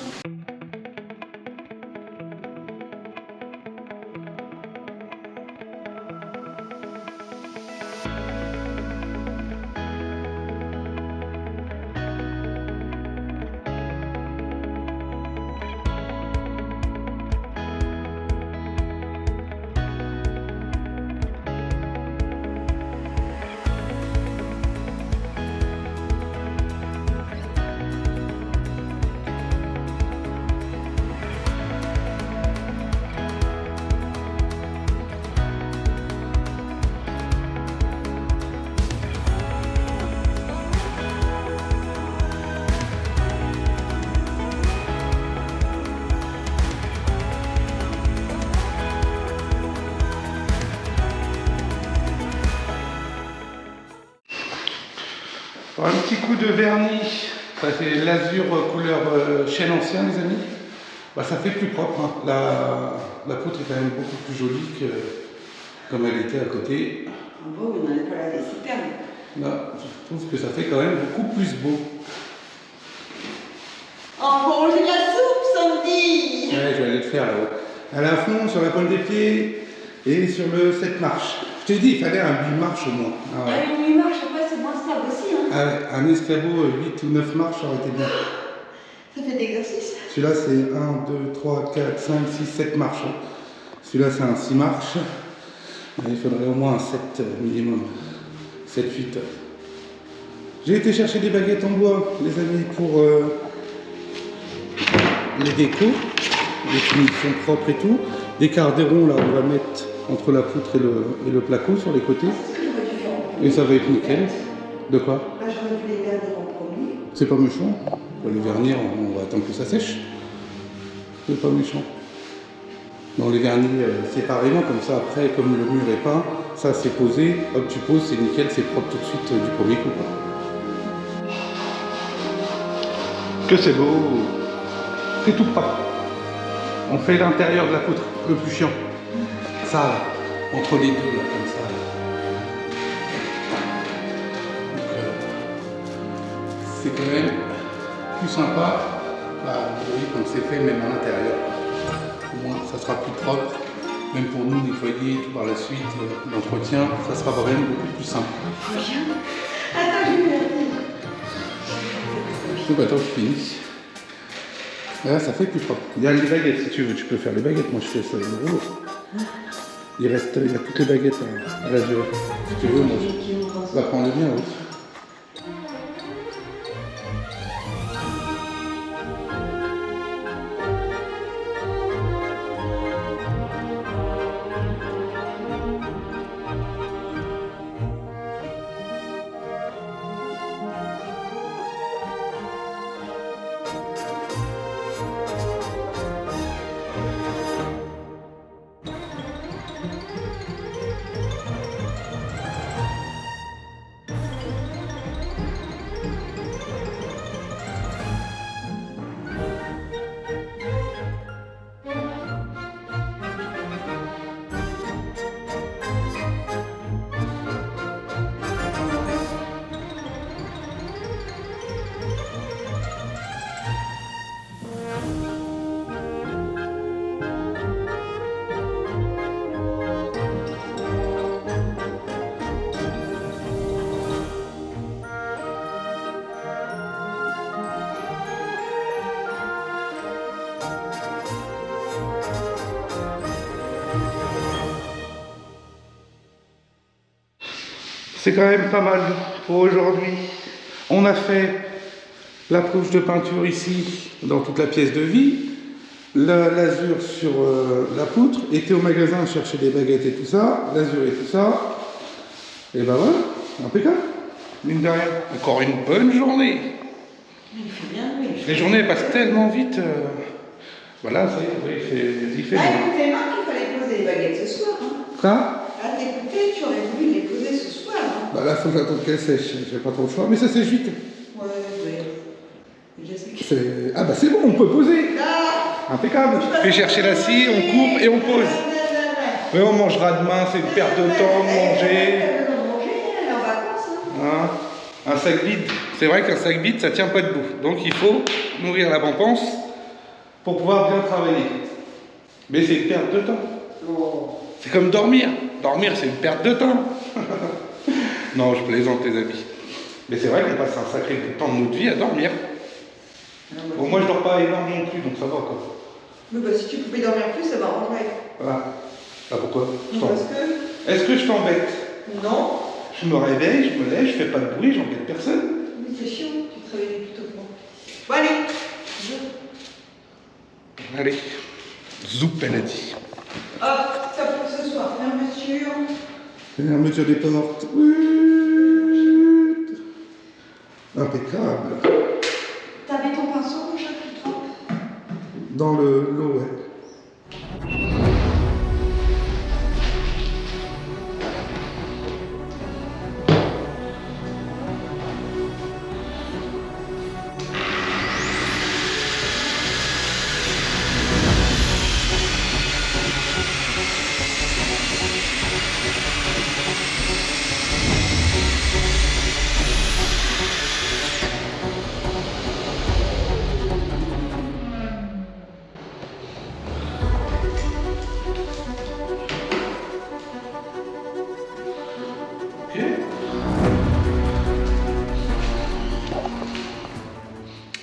Un petit coup de vernis, ça fait l'azur couleur chêne ancien les amis. Bah, ça fait plus propre, hein. La poutre est quand même beaucoup plus jolie que comme elle était à côté. Bon, on n'allait pas laver super. Là, je trouve que ça fait quand même beaucoup plus beau. On mange de la soupe samedi. Ouais, je vais aller le faire là-haut. À la fond, sur la pointe des pieds et sur le 7 marches. Je t'ai dit, il fallait un 8 marches au moins. Ah ouais. Avec 8 marches, après c'est moins stable aussi. Hein. Ah ouais, un escabeau 8 ou 9 marches, ça aurait été bien. Ça fait d'exercice. Celui-là, c'est 1, 2, 3, 4, 5, 6, 7 marches. Hein. Celui-là, c'est un 6 marches. Il faudrait au moins un 7 minimum. 7, 8. J'ai été chercher des baguettes en bois, les amis, pour les décos, les finitions propres et tout. Des carderons, là, on va mettre entre la poutre et le placo sur les côtés. C'est ce que j'aurais dû faire en premier. Et ça va être nickel. De quoi? Là, j'aurais dû les garder en premier. C'est pas méchant. On va les vernir, on va attendre que ça sèche. C'est pas méchant. On les vernit séparément, comme ça après, comme le mur est peint, ça c'est posé, hop tu poses, c'est nickel, c'est propre tout de suite du premier coup. Quoi. Que c'est beau! C'est tout propre. On fait l'intérieur de la poutre, le plus chiant. Ça, là, entre les deux, là, comme ça. C'est quand même plus sympa, oui, comme c'est fait même à l'intérieur. Au moins, ça sera plus propre. Même pour nous, nettoyer tout par la suite, l'entretien, ça sera vraiment beaucoup plus simple. Attends, je vais vérifier. Donc, attends, je finis. Là, ça fait plus propre. Il y a les baguettes, si tu veux, tu peux faire les baguettes. Moi, je fais ça, le rouleau. Il y a toutes les baguettes à la durée. Si tu veux, moi, je la prends bien, oui. C'est quand même pas mal pour aujourd'hui. On a fait la couche de peinture ici, dans toute la pièce de vie, l'azur sur la poutre, était au magasin chercher des baguettes et tout ça, l'azur et tout ça, et ben voilà, impeccable, mine de rien. Encore une bonne journée. Il fait bien, oui. Les journées passent tellement vite, voilà, ça y est, il fait Ah, bon. écoutez, Marc, il fallait poser les baguettes ce soir. Hein. Quoi? Ah, t'écoutais, tu aurais voulu les poser ce soir. Hein. Bah là, faut que j'attende qu'elle sèche. J'ai pas trop le choix. Mais ça sèche vite. Ouais, je sais. Ah bah c'est bon, on peut poser. Impeccable. Fais chercher la scie, on coupe et on pose. Mais on mangera demain, c'est une perte de temps de manger. Elle est en vacances. Hein. Un sac vide, c'est vrai qu'un sac vide, ça tient pas debout. Donc il faut nourrir la pampance pour pouvoir bien travailler. Mais c'est une perte de temps. C'est comme dormir. Dormir, c'est une perte de temps. Non, je plaisante, les amis. Mais c'est vrai qu'on passe un sacré temps de notre vie à dormir. Bon, moi, je dors pas énorme non plus, donc ça va, quoi. Mais bah, si tu pouvais dormir plus, ça m'arrangerait. Voilà. Ah, pourquoi Parce que... Est-ce que je t'embête? Non. Je me réveille, je me lève, je fais pas de bruit, j'embête personne. Oui, c'est chiant, tu te réveilles plutôt que moi. Bon, allez. Allez. Zoup, elle a dit. Hop, ça pour ce soir. Fermeture. Fermeture des portes. Oui. Impeccable. T'avais ton pinceau, mon chat, qui trempe? Dans l'eau, ouais.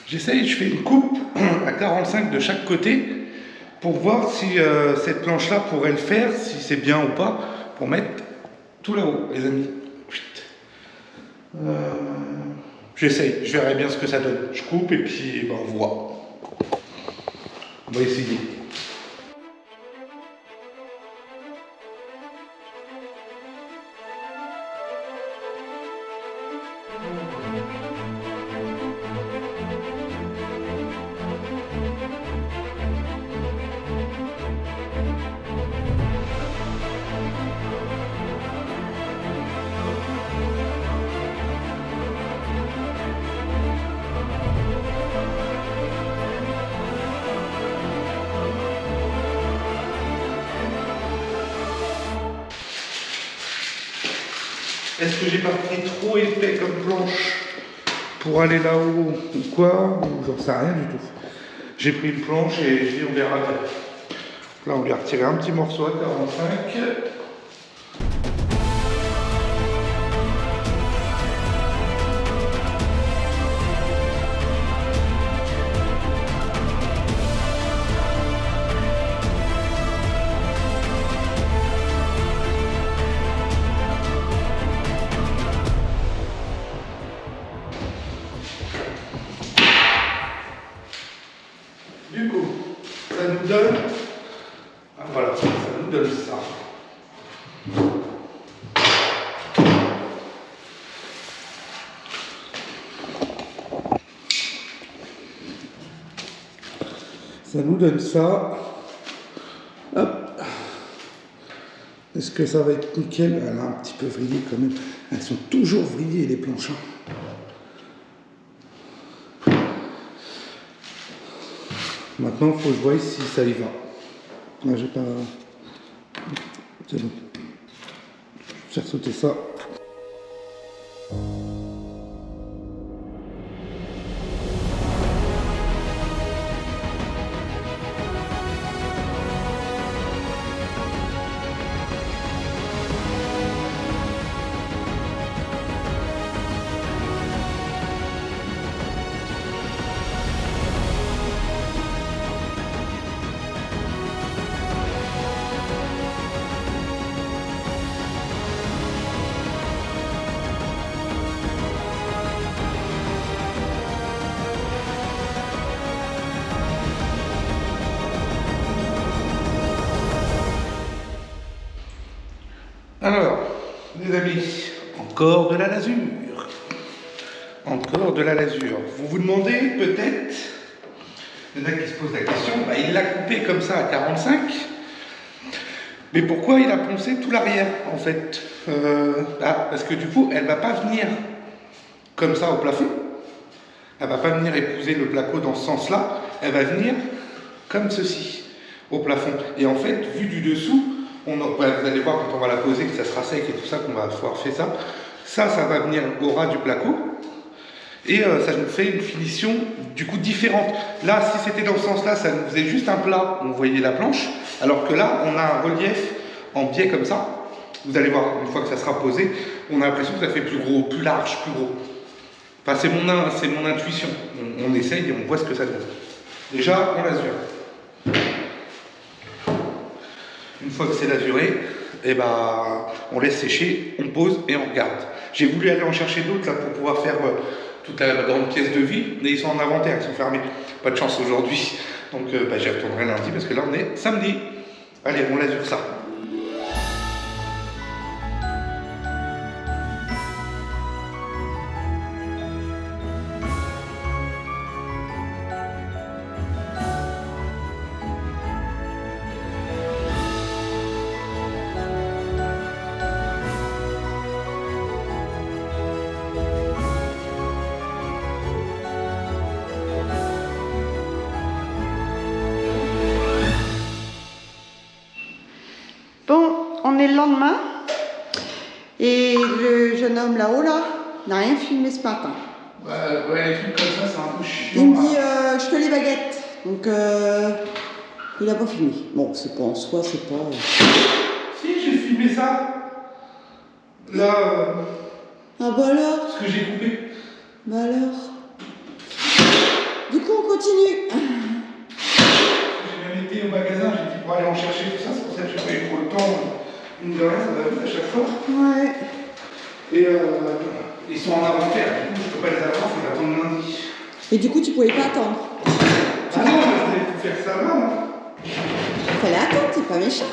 J'essaye, je fais une coupe à 45 de chaque côté pour voir si cette planche-là pourrait le faire, si c'est bien ou pas, pour mettre tout là-haut, les amis. J'essaye, je verrai bien ce que ça donne. Je coupe et puis ben, on voit. On va essayer. Est-ce que j'ai pas pris trop épais comme planche pour aller là-haut ou quoi? J'en sais rien du tout. J'ai pris une planche et j'ai dit on verra bien. Là on lui a retiré un petit morceau à 45. Du coup, ça nous donne, ah, voilà, ça nous donne ça. Ça nous donne ça. Hop. Est-ce que ça va être nickel? Elle a un petit peu vrillé quand même. Elles sont toujours vrillées, les planches. Maintenant, il faut que je voie si ça y va. Là, j'ai pas... C'est bon. Je vais faire sauter ça. Alors, les amis, encore de la lasure. Encore de la lasure. Vous vous demandez peut-être, il y en a qui se posent la question, bah, il l'a coupé comme ça à 45, mais pourquoi il a poncé tout l'arrière en fait? Parce que du coup, elle va pas venir comme ça au plafond. Elle va pas venir épouser le placo dans ce sens-là. Elle va venir comme ceci au plafond. Et en fait, vu du dessous, vous allez voir quand on va la poser que ça sera sec et tout ça, qu'on va pouvoir faire ça. Ça va venir au ras du placo. Et ça nous fait une finition du coup différente. Là, si c'était dans ce sens-là, ça nous faisait juste un plat où on voyait la planche. Alors que là, on a un relief en biais comme ça. Vous allez voir, une fois que ça sera posé, on a l'impression que ça fait plus gros, plus large, plus gros. Enfin, c'est mon intuition. On essaye et on voit ce que ça donne. Déjà, on l'azure. Une fois que c'est l'azuré, eh ben, on laisse sécher, on pose et on regarde. J'ai voulu aller en chercher d'autres là pour pouvoir faire toute la grande pièce de vie, mais ils sont en inventaire, ils sont fermés. Pas de chance aujourd'hui, donc j'y retournerai lundi parce que là on est samedi. Allez, on l'azure ça. Bon, on est le lendemain et le jeune homme là-haut là n'a rien filmé ce matin. Ouais, les trucs comme ça, c'est un peu chiant. Il me dit je fais les baguettes, donc il a pas filmé. Bon, c'est pas en soi, c'est pas. Si, j'ai filmé ça. Là, Ah bah alors, ce que j'ai coupé. bah alors. Du coup, on continue. J'ai même été au magasin, j'ai dit pour aller en chercher tout ça, c'est pour ça que j'ai pas eu trop le temps. Une de rien, ça va vite à chaque fois. Ouais. Et ils sont en inventaire, du coup je peux pas les avoir, il faut les attendre lundi. Et du coup, tu pouvais pas attendre. Ah non, je voulais tout faire ça là, moi. Il fallait attendre, c'est pas méchant.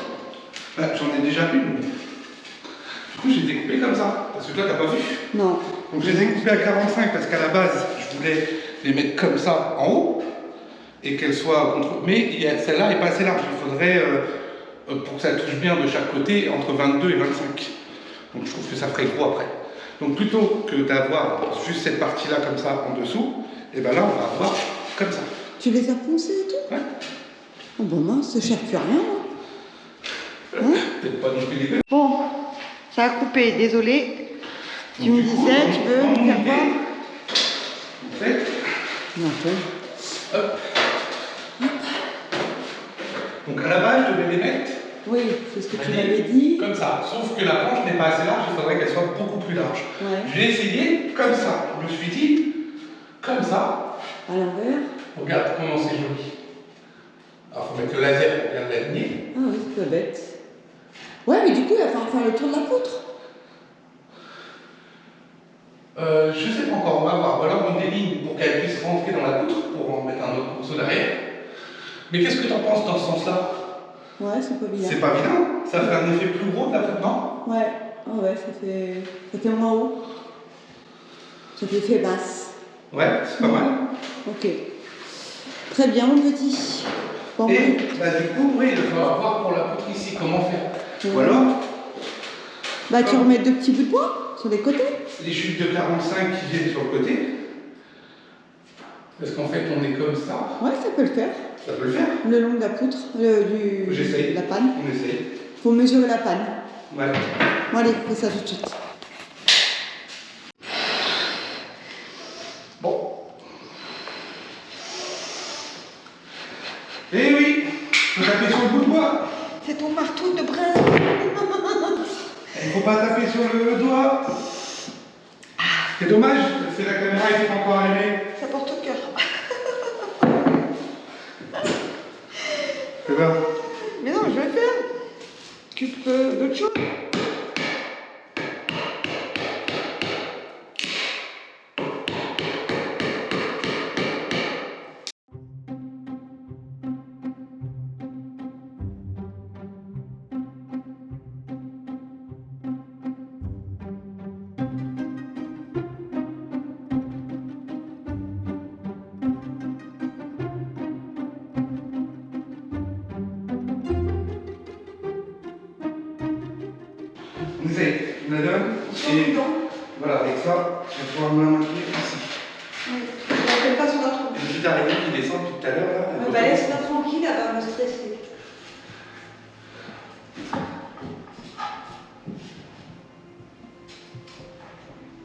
Bah, j'en ai déjà une. Du coup, j'ai découpé comme ça, parce que toi, t'as pas vu. Non. Donc, je les ai coupées à 45 parce qu'à la base, je voulais les mettre comme ça en haut et qu'elles soient contre. Mais celle-là n'est pas assez large. Il faudrait, pour que ça touche bien de chaque côté, entre 22 et 25. Donc, je trouve que ça ferait gros après. Donc, plutôt que d'avoir juste cette partie-là comme ça en dessous, et ben là, on va avoir comme ça. Tu les as poncés et tout? Ouais. Oh bah mince, ça cherche plus rien. Hein? Peut-être pas non plus les. Bon, ça a coupé, désolé. Tu me disais, tu veux me faire voir? En fait, Non, hop. Donc à la base, je devais les mettre oui, c'est ce que tu m'avais dit. comme ça. Sauf que la planche n'est pas assez large, il faudrait qu'elle soit beaucoup plus large. Ouais. J'ai essayé comme ça. Je me suis dit, comme ça. À l'envers. Regarde comment c'est joli. Alors, il faut mettre le laser pour bien l'aligner. Ah oui, c'est pas bête. Ouais, mais du coup, il va falloir faire le tour de la poutre. Je sais pas encore, on va voir. Ou alors on déligne pour qu'elle puisse rentrer dans la poutre pour en mettre un autre morceau derrière. Mais qu'est-ce que tu en penses dans ce sens-là? Ouais, c'est pas bien. C'est pas bien. Ça fait un effet plus gros de la poutre, non? Ouais, ah ouais, ça fait moins haut. Ça fait fait basse. Ouais, c'est pas mal. Ok. Très bien, mon petit. Bon, Et bah, du coup, oui, il va falloir voir pour la poutre ici comment faire. Ou alors, bah, tu remets deux petits bouts de bois sur les côtés. les chutes de 45 qui viennent sur le côté. Parce qu'en fait, on est comme ça. Ouais, ça peut le faire. Ça peut le faire. Le long de la poutre, J'essaye. de la panne. On essaye. Faut mesurer la panne. Ouais. Bon, allez, fais ça tout de suite. Bon. Eh oui, faut taper sur le bout de bois. C'est ton marteau de brin. Il faut pas taper sur le doigt. C'est dommage, c'est la caméra qui est encore allumée. Ça porte au cœur. C'est bien. Mais non, je vais le faire. Occupe d'autre chose. On essaye. tu la donnes. Sur le bidon. Voilà, avec ça, tu vas pouvoir me la maintenir ici. Oui. Je n'appelle pas sur la trompe. Le petit araignée qui descend tout à l'heure là. Bah, laisse-la tranquille, elle va me stresser.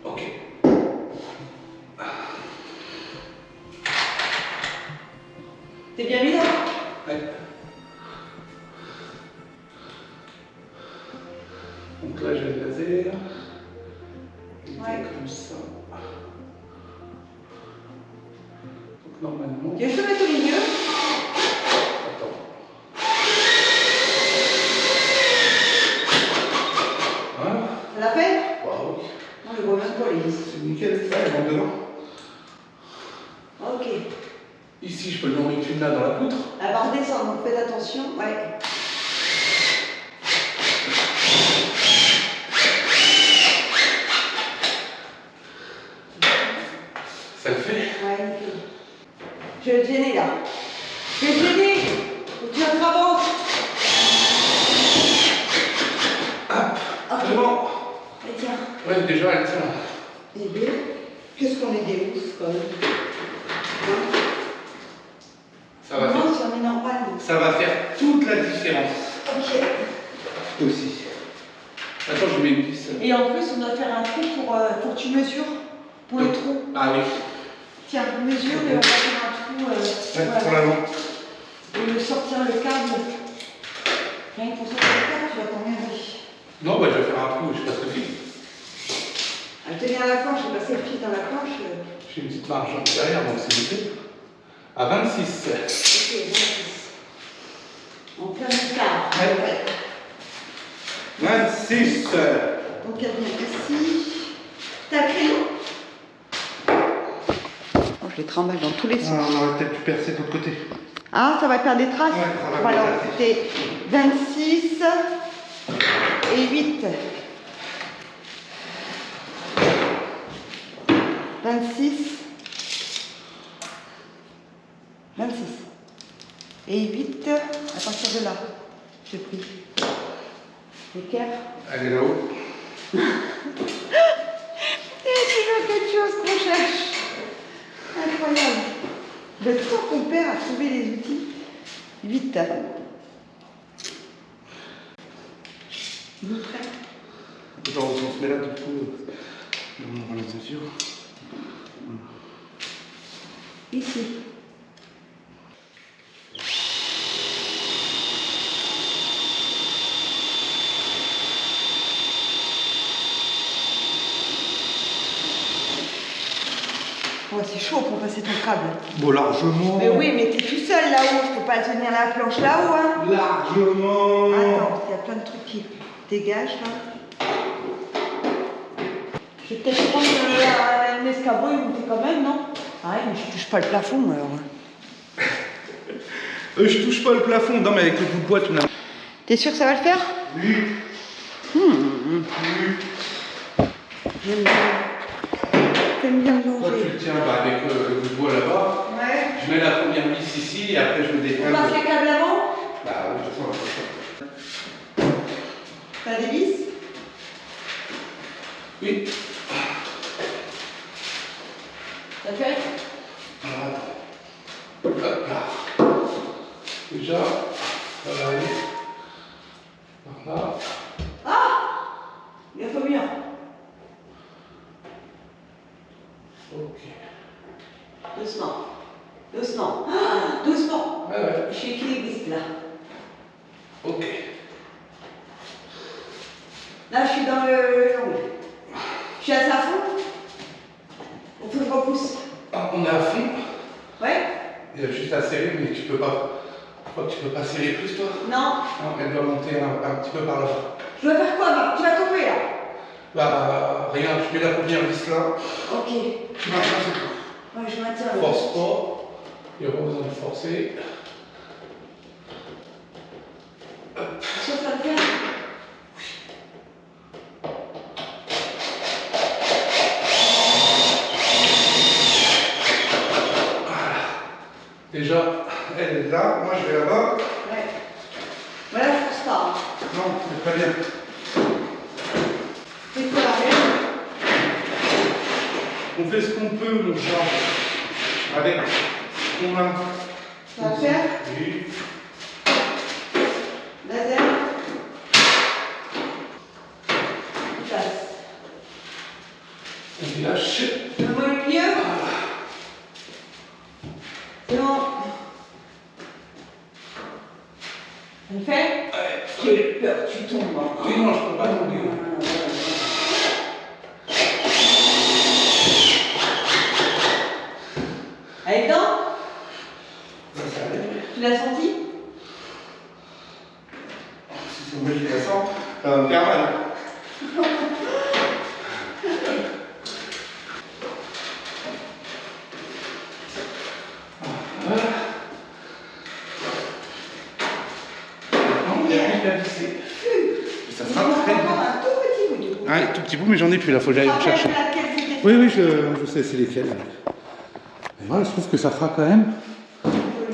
Ok. T'es bien mis là? Ouais. Donc là j'ai le laser. Ouais. Comme ça. Donc normalement. Tu veux que je te mette au milieu? Attends. Voilà. Ça l'a fait? Bah oui. Non, je vois même pas les vis. C'est nickel, ça, elle rentre dedans. Ok. Ici, je peux lui en mettre une là dans la poutre. Elle va redescendre, donc faites attention. Ouais. Ça le fait. Ouais, nickel. Je vais le gêner là. Je vais le gêner. Faut que tu avances. Hop. Ok. C'est bon. Et tiens. Ouais, déjà, elle tient. Et bien, qu'est-ce qu'on est des rousses quand même. Hein? Ça va faire. Non, si on est normal. Ça va faire toute la différence. Ok. Aussi. Attends, je mets une vis. Et en plus, on doit faire un trou pour que tu mesures pour le trou. Ah oui. Tiens, mesure et on va faire un trou. Ouais, pour la lampe. Et le sortir le câble. Rien que pour sortir le câble, tu vas t'emmerder. Non, bah je vais faire un trou, je passe le fil. Elle tenir à la planche, j'ai passé le fil dans la planche. J'ai une petite marge derrière, donc c'est nickel. À 26. Ok, 26. En plein écart. Ouais. 26. Donc elle vient ici. T'as le crayon? Oh, je les trimballe dans tous les sens. Ah, on aurait peut-être pu percer de l'autre côté. Ah, ça va faire des traces? Ouais, ça va Alors, faire des c'était 26 et 8. 26. 26. Et 8, à partir de là. J'ai pris. L'équerre. Elle est là-haut. Et toujours quelque chose qu'on cherche. Incroyable. Le temps qu'on perd à trouver les outils. 8. Nous prêts. Genre, on se met là, du coup, on prend les mesures. Ici. Oh, c'est chaud pour passer ton câble. Bon, largement. Mais oui, mais t'es tout seul là-haut. Je peux pas tenir la planche là-haut, hein. Largement. Attends, il y a plein de trucs qui dégagent là. Je vais peut-être prendre l'escabeau et monter quand même, non? Ah ouais, mais je touche pas le plafond alors. Je touche pas le plafond. Non, mais avec le bout de bois, tu l'as. T'es sûr que ça va le faire? Oui. J'aime bien. J'aime bien Toi, tu manger. le tiens bah, avec le bout de bois là-bas. Ouais. Je mets la première vis ici et après je me On décale. passe les câbles avant? Bah oui, de toute façon, on va faire ça. T'as des vis? Oui. T'as fait? Alors, attends. Hop là. Déjà, ça va aller. Voilà. Il a fallu bien. Ok. Doucement. Doucement. Ah, doucement. Ouais, ouais. Je suis équilibriste là. Ok. Là, je suis dans le l'angle. Je suis assez à fond. Il faut que je repousse. Ah, on est à fond. Ouais? Il y a juste à serrer, mais tu peux pas. Je crois que tu peux pas serrer plus, toi. Non. Non, elle doit monter un petit peu par là. Je dois faire quoi, Marc? Tu vas tomber là? Bah, regarde, je mets la première vis là. Ok. Tu maintiens, c'est tout. Ouais, je maintiens. Force pas. Il n'y a pas besoin de forcer. Sûr que ça le fait? Déjà, elle est là. Moi, je vais là-bas. Ouais. Voilà, je force pas. Non, c'est très bien. Fais On fait ce qu'on peut, mon chat. Avec ce qu'on a. Ça va faire Oui. laser. Place. On lâche. Je vois le milieu. C'est bon. On le fait? J'ai peur que tu tombes. Oui, non, je peux pas tomber. Elle est dedans? Tu l'as senti? Si c'est moi qui la sens, ça va me faire mal. Ça sera très bien. Un tout petit bout du coup. Ah, tout petit bout, mais j'en ai plus là, faut que j'aille le chercher. Oui, oui, je sais c'est lesquels. Et voilà, je trouve que ça fera quand même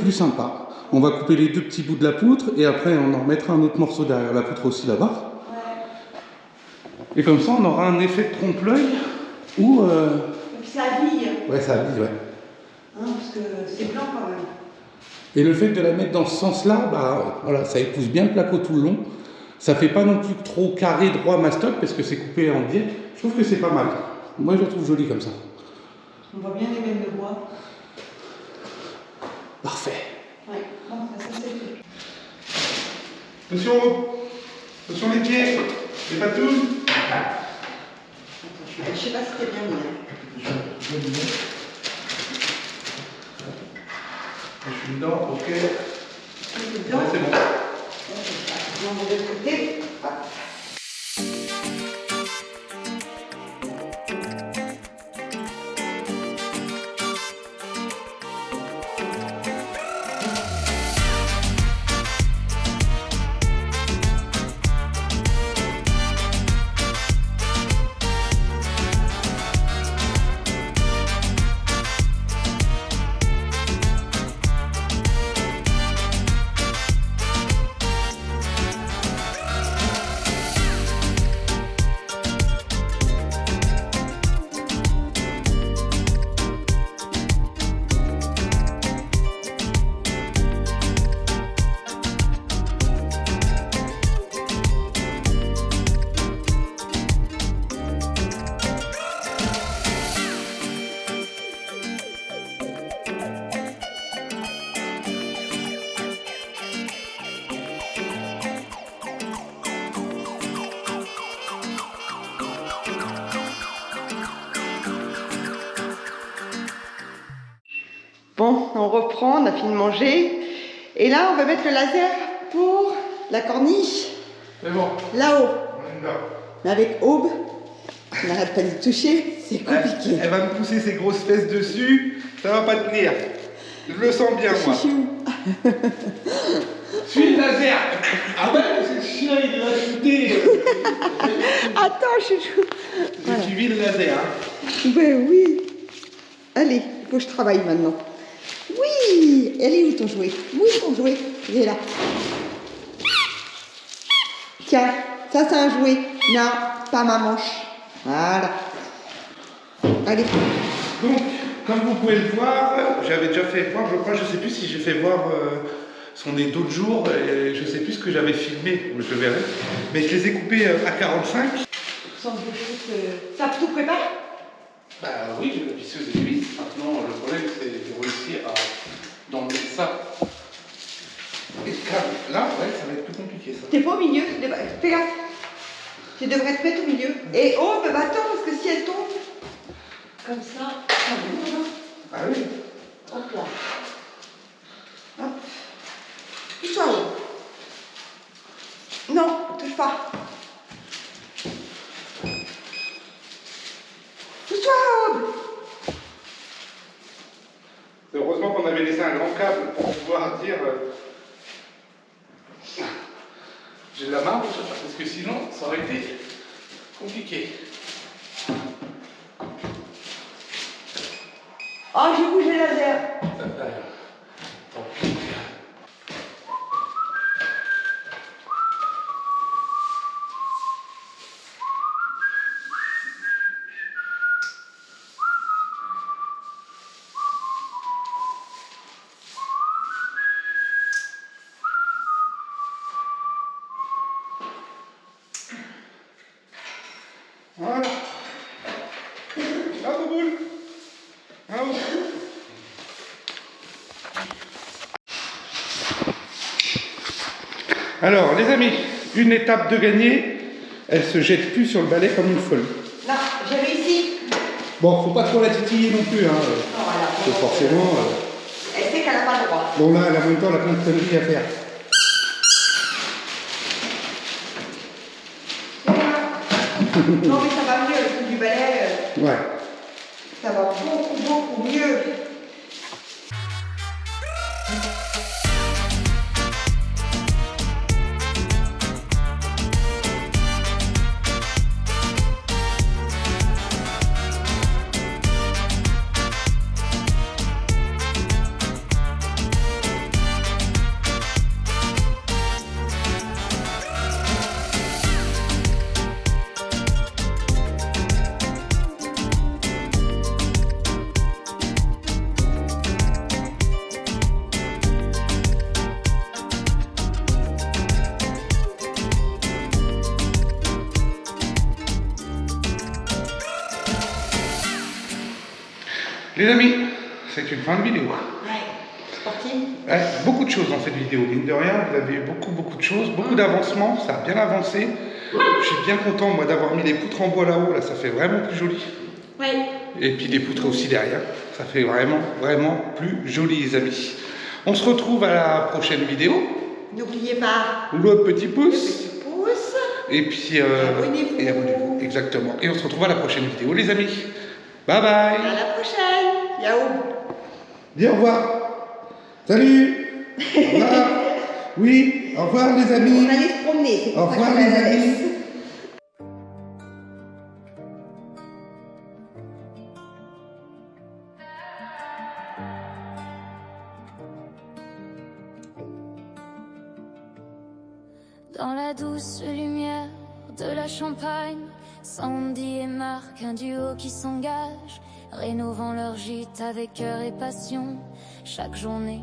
plus sympa. On va couper les deux petits bouts de la poutre et après on en remettra un autre morceau derrière la poutre aussi là-bas. Et comme ça on aura un effet de trompe-l'œil ou... Et puis ça habille. Ouais, ça habille, ouais. Hein, parce que c'est blanc quand même. Et le fait de la mettre dans ce sens-là, bah voilà, ça épouse bien le placo tout le long. Ça fait pas non plus trop carré droit mastoc parce que c'est coupé en biais. Je trouve que c'est pas mal. Moi je le trouve joli comme ça. On voit bien les mêmes de bois. Parfait. Ouais, bon, ça c'est fait. Attention, attention les pieds, les patounes. Je sais pas si t'es bien mis. Hein. Je suis dedans, ok. Tu es dedans? Ouais, c'est bon. On va de l'autre côté. Hop. Bon, on reprend, on a fini de manger. Et là, on va mettre le laser pour la corniche, C'est bon, là-haut. on est dedans. Mais avec Aube, on n'arrête pas d'y toucher, c'est compliqué. Elle va me pousser ses grosses fesses dessus, ça va pas tenir. Je le sens bien, moi. Chouchou. Suis le laser. Ah ouais, c'est le chien, il l'a shooté. Attends, chouchou. J'ai suivi le laser. Hein. Ben oui. Allez, il faut que je travaille maintenant. Oui. Elle est où ton jouet? Oui, ton jouet. Il est là. Tiens, ça c'est un jouet. Non, pas ma manche. Voilà. Allez. Donc, comme vous pouvez le voir, j'avais déjà fait voir, je crois, je sais plus si j'ai fait voir son des d'autres jours, et je sais plus ce que j'avais filmé, je verrai. Mais je les ai coupés à 45. Ça tout prépare? Bah oui, j'ai la visseuse et vis. Maintenant, le problème, c'est de réussir à d'enlever ça. Et là, ouais, ça va être plus compliqué, ça. T'es pas au milieu, fais gaffe. Tu devrais te mettre au milieu. Et oh, bah attends, parce que si elle tombe, comme ça, ça bouge. Ah oui. Hop là. Hop. Touche-toi haut. Non, touche pas. Touche-toi haut. Heureusement qu'on avait laissé un grand câble pour pouvoir dire j'ai de la marge, parce que sinon ça aurait été compliqué. Oh, j'ai bougé la laser. Tant pis. Ah oui. Alors, les amis, une étape de gagner, elle se jette plus sur le balai comme une folle. Non, j'ai réussi. Bon, faut pas trop la titiller non plus, hein. Non, voilà. Parce que forcément. Elle sait qu'elle n'a pas le droit. Bon, là, elle a en même temps la plein de conneries à faire. Non, mais ça va mieux, le coup du balai. Ouais. Ça va beaucoup, beaucoup mieux. Les amis, c'est une fin de vidéo. Ouais, sportive. Ouais, beaucoup de choses dans cette vidéo. Mine de rien, vous avez beaucoup de choses, beaucoup d'avancements, ça a bien avancé. Je suis bien content, moi, d'avoir mis les poutres en bois là-haut, là, ça fait vraiment plus joli. Oui. Et puis les poutres aussi derrière, ça fait vraiment plus joli, les amis. On se retrouve à la prochaine vidéo. N'oubliez pas Le petit le pouce. petit pouce. Et puis, Abonnez-vous. et abonnez-vous, exactement. Et on se retrouve à la prochaine vidéo, les amis. Bye bye. À la prochaine. Yao. Dis au revoir. Salut. Au revoir. Oui, au revoir les amis. On allait se promener. C'est Au pour ça revoir qu'on les la amis. laisse. Dans la douce lumière de la Champagne, Sandy et Marc, un duo qui s'engage, rénovant leur gîte avec cœur et passion. Chaque journée,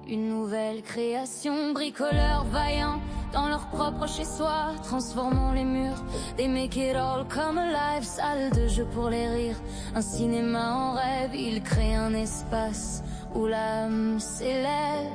une nouvelle création, bricoleurs vaillants dans leur propre chez-soi, transformant les murs des make it all come alive, salle de jeu pour les rires, un cinéma en rêve, ils créent un espace où l'âme s'élève.